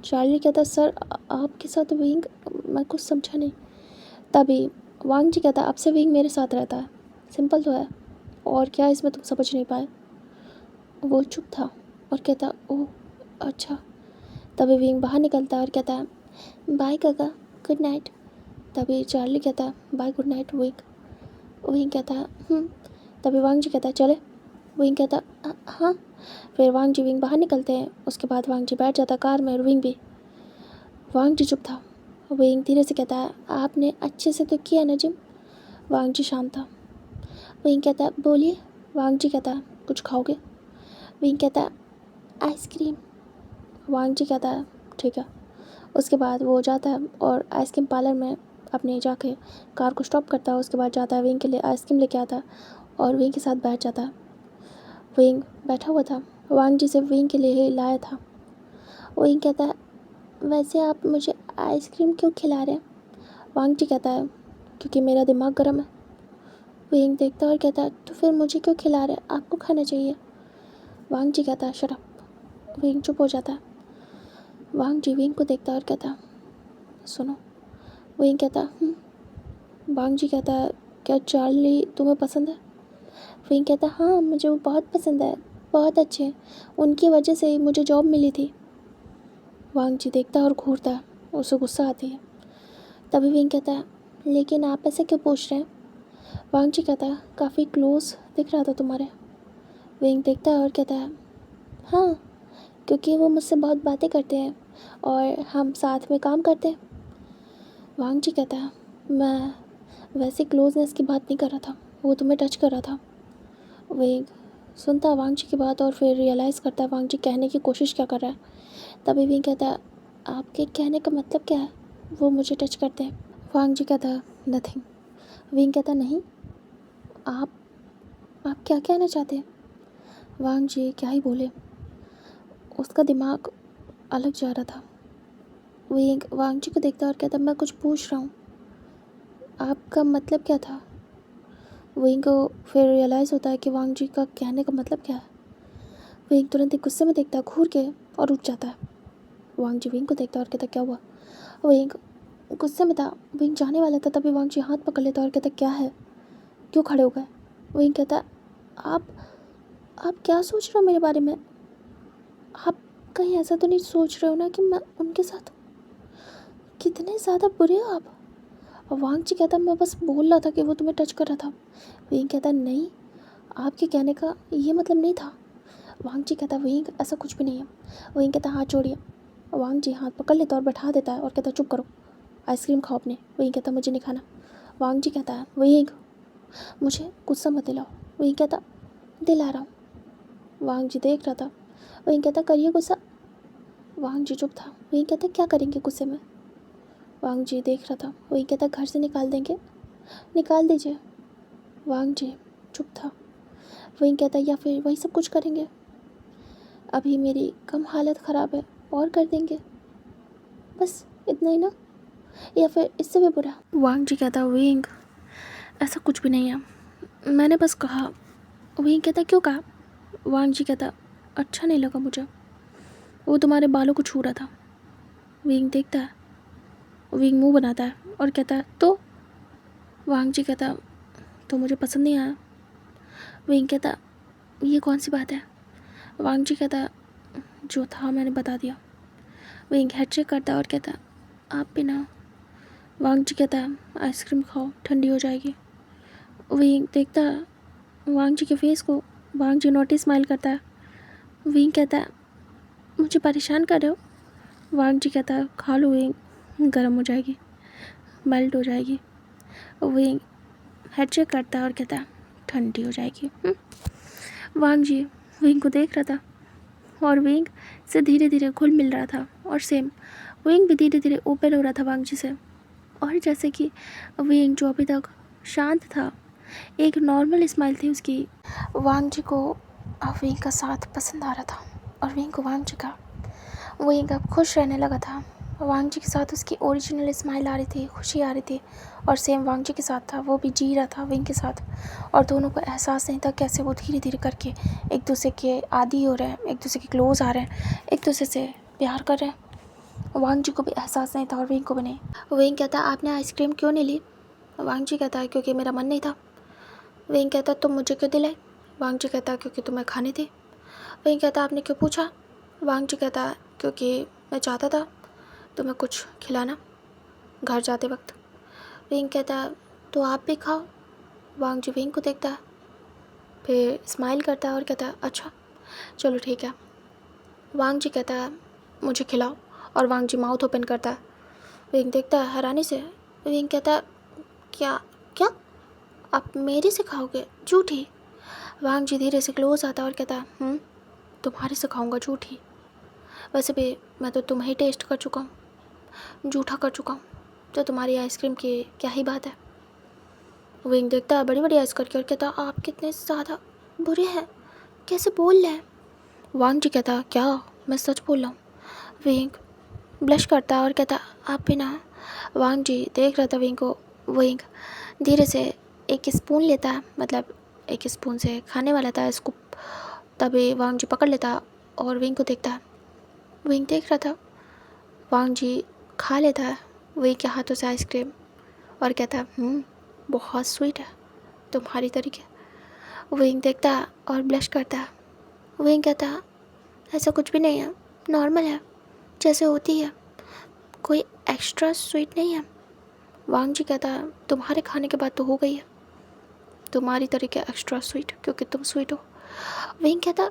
चार्ली कहता, सर आपके साथ विंग, मैं कुछ समझा नहीं। तभी वांग जी कहता, अब से विंग मेरे साथ रहता है, सिंपल तो है, और क्या इसमें तुम समझ नहीं पाए? वो चुप था और कहता, ओह अच्छा। तभी विंग बाहर निकलता है और कहता है, बाय काका, गुड नाइट। तभी चार्ली कहता, bye good night Wing. Wing कहता, तभी वांग जी कहता, चले? विंग कहता, हाँ। फिर वांग जी विंग बाहर निकलते हैं। उसके बाद वांग जी बैठ जाता कार में और विंग भी। वांग जी चुप था। विंग धीरे से कहता है, आपने अच्छे से तो किया ना जिम? वांग जी शांत था। विंग कहता, बोलिए। वांग जी कहता, कुछ खाओगे? विंग कहता, आइसक्रीम। वांग जी कहता है, ठीक है। उसके बाद वो जाता है और आइसक्रीम पार्लर में अपने जाके कार को स्टॉप करता है। उसके बाद जाता है विंग के लिए आइसक्रीम लेके आता है और विंग के साथ बैठ जाता है। विंग बैठा हुआ था, वांग जी से विंग के लिए ही लाया था। विंग कहता है, वैसे आप मुझे आइसक्रीम क्यों खिला रहे हैं? वांग जी कहता है, क्योंकि मेरा दिमाग गर्म है। विंग देखता है और कहता है, तो फिर मुझे क्यों खिला रहे हैं, आपको खाना चाहिए। वांग जी कहता है, शट अप। विंग चुप हो जाता है। वांग जी विंग को देखता है और कहता है, सुनो। विंग कहता है, वांग जी कहता है, क्या चार्ली तुम्हें पसंद है? विंग कहता है, हाँ मुझे वो बहुत पसंद है, बहुत अच्छे हैं, उनकी वजह से ही मुझे जॉब मिली थी। वांग जी देखता है और घूरता है, उसे गुस्सा आती है। तभी विंग कहता है, लेकिन आप ऐसे क्यों पूछ रहे हैं? वांग जी कहता है, काफ़ी क्लोज दिख रहा था तुम्हारे। विंग देखता है और कहता है, हाँ क्योंकि वो मुझसे बहुत बातें करते हैं और हम साथ में काम करते हैं। वांग जी कहता है, मैं वैसे क्लोजनेस की बात नहीं कर रहा था, वो तुम्हें टच कर रहा था। विंग सुनता है वांग जी की बात और फिर रियलाइज़ करता है वांग जी कहने की कोशिश क्या कर रहा है। तभी विंग कहता है आपके कहने का मतलब क्या है? वो मुझे टच करते हैं। वांग जी कहता है नथिंग। विंग कहता नहीं, आप क्या कहना चाहते हैं? वांग जी क्या ही बोले, उसका दिमाग अलग जा रहा था। विंग वांग जी को देखता और कहता मैं कुछ पूछ रहा हूँ, आपका मतलब क्या था? विंग को फिर रियलाइज़ होता है कि वांग जी का कहने का मतलब क्या है। विंग तुरंत ही गुस्से में देखता है घूर के और उठ जाता है। वांग जी विंग को देखता और कहता क्या हुआ? विंग गुस्से में था, विंग जाने वाला था, तभी वांग जी हाथ पकड़ लेता और कहता क्या है, क्यों खड़े हो गए? विंग कहता आप क्या सोच रहे हो मेरे बारे में? आप कहीं ऐसा तो नहीं सोच रहे हो ना कि मैं उनके साथ? कितने ज़्यादा बुरे हो आप? और वांग जी कहता मैं बस बोल रहा था कि वो तुम्हें टच कर रहा था। विंग कहता नहीं, आपके कहने का ये मतलब नहीं था। वांग जी कहता विंग ऐसा कुछ भी नहीं है। विंग कहता हाथ छोड़िए। वांग जी हाथ पकड़ लेता और बैठा देता है और कहता चुप करो, आइसक्रीम खाओ अपने। विंग कहता मुझे नहीं खाना। वांग जी कहता है विंग मुझे गुस्सा मत दिलाओ। विंग कहता दिला रहा हूँ। वांग जी देख रहा था। विंग कहता करिए गुस्सा। वांग जी चुप था। विंग कहता क्या करेंगे गुस्से में? वांग जी देख रहा था। विंग कहता घर से निकाल देंगे, निकाल दीजिए। वांग जी चुप था। विंग कहता या फिर वही सब कुछ करेंगे? अभी मेरी कम हालत ख़राब है और कर देंगे, बस इतना ही ना, या फिर इससे भी बुरा? वांग जी कहता विंग ऐसा कुछ भी नहीं है, मैंने बस कहा। विंग कहता क्यों कहा? वांग जी कहता अच्छा नहीं लगा मुझे, वो तुम्हारे बालों को छू रहा था। विंग देखता है। विंग मुंह बनाता है और कहता है तो? वांग जी कहता तो मुझे पसंद नहीं आया। विंग कहता ये कौन सी बात है? वांग जी कहता जो था मैंने बता दिया। विंग हेड चेक करता है और कहता आप भी ना। वांग जी कहता आइसक्रीम खाओ, ठंडी हो जाएगी। विंग देखता वांग जी के फेस को। वांग जी नोटिस स्माइल करता है। विंग कहता है मुझे परेशान कर रहे हो? वांग जी कहता है खा लो विंग, गर्म हो जाएगी, मेल्ट हो जाएगी। विंग हेड चेक करता है और कहता है ठंडी हो जाएगी। वांग जी विंग को देख रहा था और विंग से धीरे धीरे घुल मिल रहा था और सेम विंग भी धीरे धीरे ओपन हो रहा था वांग जी से। और जैसे कि विंग जो अभी तक शांत था, एक नॉर्मल स्माइल थी उसकी। वांग जी को अब विंग का साथ पसंद आ रहा था और विंग को वांग जी का। विंग अब खुश रहने लगा था। वांग जी के साथ उसकी ओरिजिनल स्माइल आ रही थी, खुशी आ रही थी, और सेम वांग जी के साथ था, वो भी जी रहा था विंग के साथ। और दोनों को एहसास नहीं था कैसे वो धीरे धीरे करके एक दूसरे के आदी हो रहे हैं, एक दूसरे के क्लोज आ रहे हैं, एक दूसरे से प्यार कर रहे हैं। वांग जी को भी एहसास नहीं था और विंग को भी नहीं। विंग कहता आपने आइसक्रीम क्यों नहीं ली? वांग जी कहता है क्योंकि मेरा मन नहीं था। विंग कहता तुम मुझे क्यों दिलाई? वांग जी कहता क्योंकि तुम्हें खानी थी। विंग कहता आपने क्यों पूछा? वांग जी कहता क्योंकि मैं चाहता था तुम्हें कुछ खिलाना घर जाते वक्त। विंग कहता तो आप भी खाओ। वांग जी विंग को देखता है, फिर स्माइल करता है और कहता है अच्छा चलो ठीक है। वांग जी कहता है मुझे खिलाओ, और वांग जी माउथ ओपन करता है। विंग देखता है हैरानी से। विंग कहता है क्या क्या आप मेरे से खाओगे? झूठी। वांग जी धीरे से क्लोज आता है और कहता है तुम्हारे से खाऊंगा झूठी? वैसे भी मैं तो तुम्हें ही टेस्ट कर चुका हूँ, झूठा कर चुका हूँ, तो तुम्हारी आइसक्रीम की क्या ही बात है। विंग देखता है बड़ी बड़ी आइस करके और कहता आप कितने ज़्यादा बुरे हैं, कैसे बोल रहे हैं? वांग जी कहता क्या मैं सच बोल रहा हूँ? विंग ब्लश करता और कहता आप भी ना। वांग जी देख रहा था विंग को। विंग धीरे से एक स्पून लेता है, मतलब एक स्पून से खाने वाला था इसको, तभी वांग जी पकड़ लेता और विंग को देखता है। विंग देख रहा था। वांग जी खा लेता है विंग के हाथों से आइसक्रीम और कहता है बहुत स्वीट है तुम्हारी तरीके। विंग देखता है और ब्लश करता है। विंग कहता है ऐसा कुछ भी नहीं है, नॉर्मल है जैसे होती है, कोई एक्स्ट्रा स्वीट नहीं है। वांग जी कहता है तुम्हारे खाने के बाद तो हो गई है तुम्हारी तरीके एक्स्ट्रा स्वीट, क्योंकि तुम स्वीट हो। विंग कहता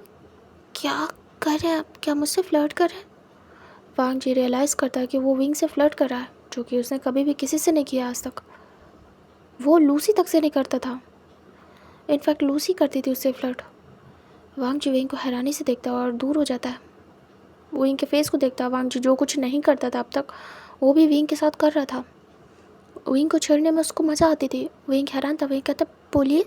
क्या कर रहे हैं आप, क्या मुझसे फ्लर्ट कर रहे हैं? वांग जी रियलाइज़ करता है कि वो विंग से फ्लर्ट कर रहा है, जो कि उसने कभी भी किसी से नहीं किया आज तक। वो लूसी तक से नहीं करता था, इनफैक्ट लूसी करती थी उससे फ्लर्ट। वांग जी विंग को हैरानी से देखता है और दूर हो जाता है। विंग के फेस को देखता। वांग जी जो कुछ नहीं करता था अब तक वो भी विंग के साथ कर रहा था। विंग को छेड़ने में उसको मज़ा आती थी। विंग हैरान था। विंग कहता बोलिए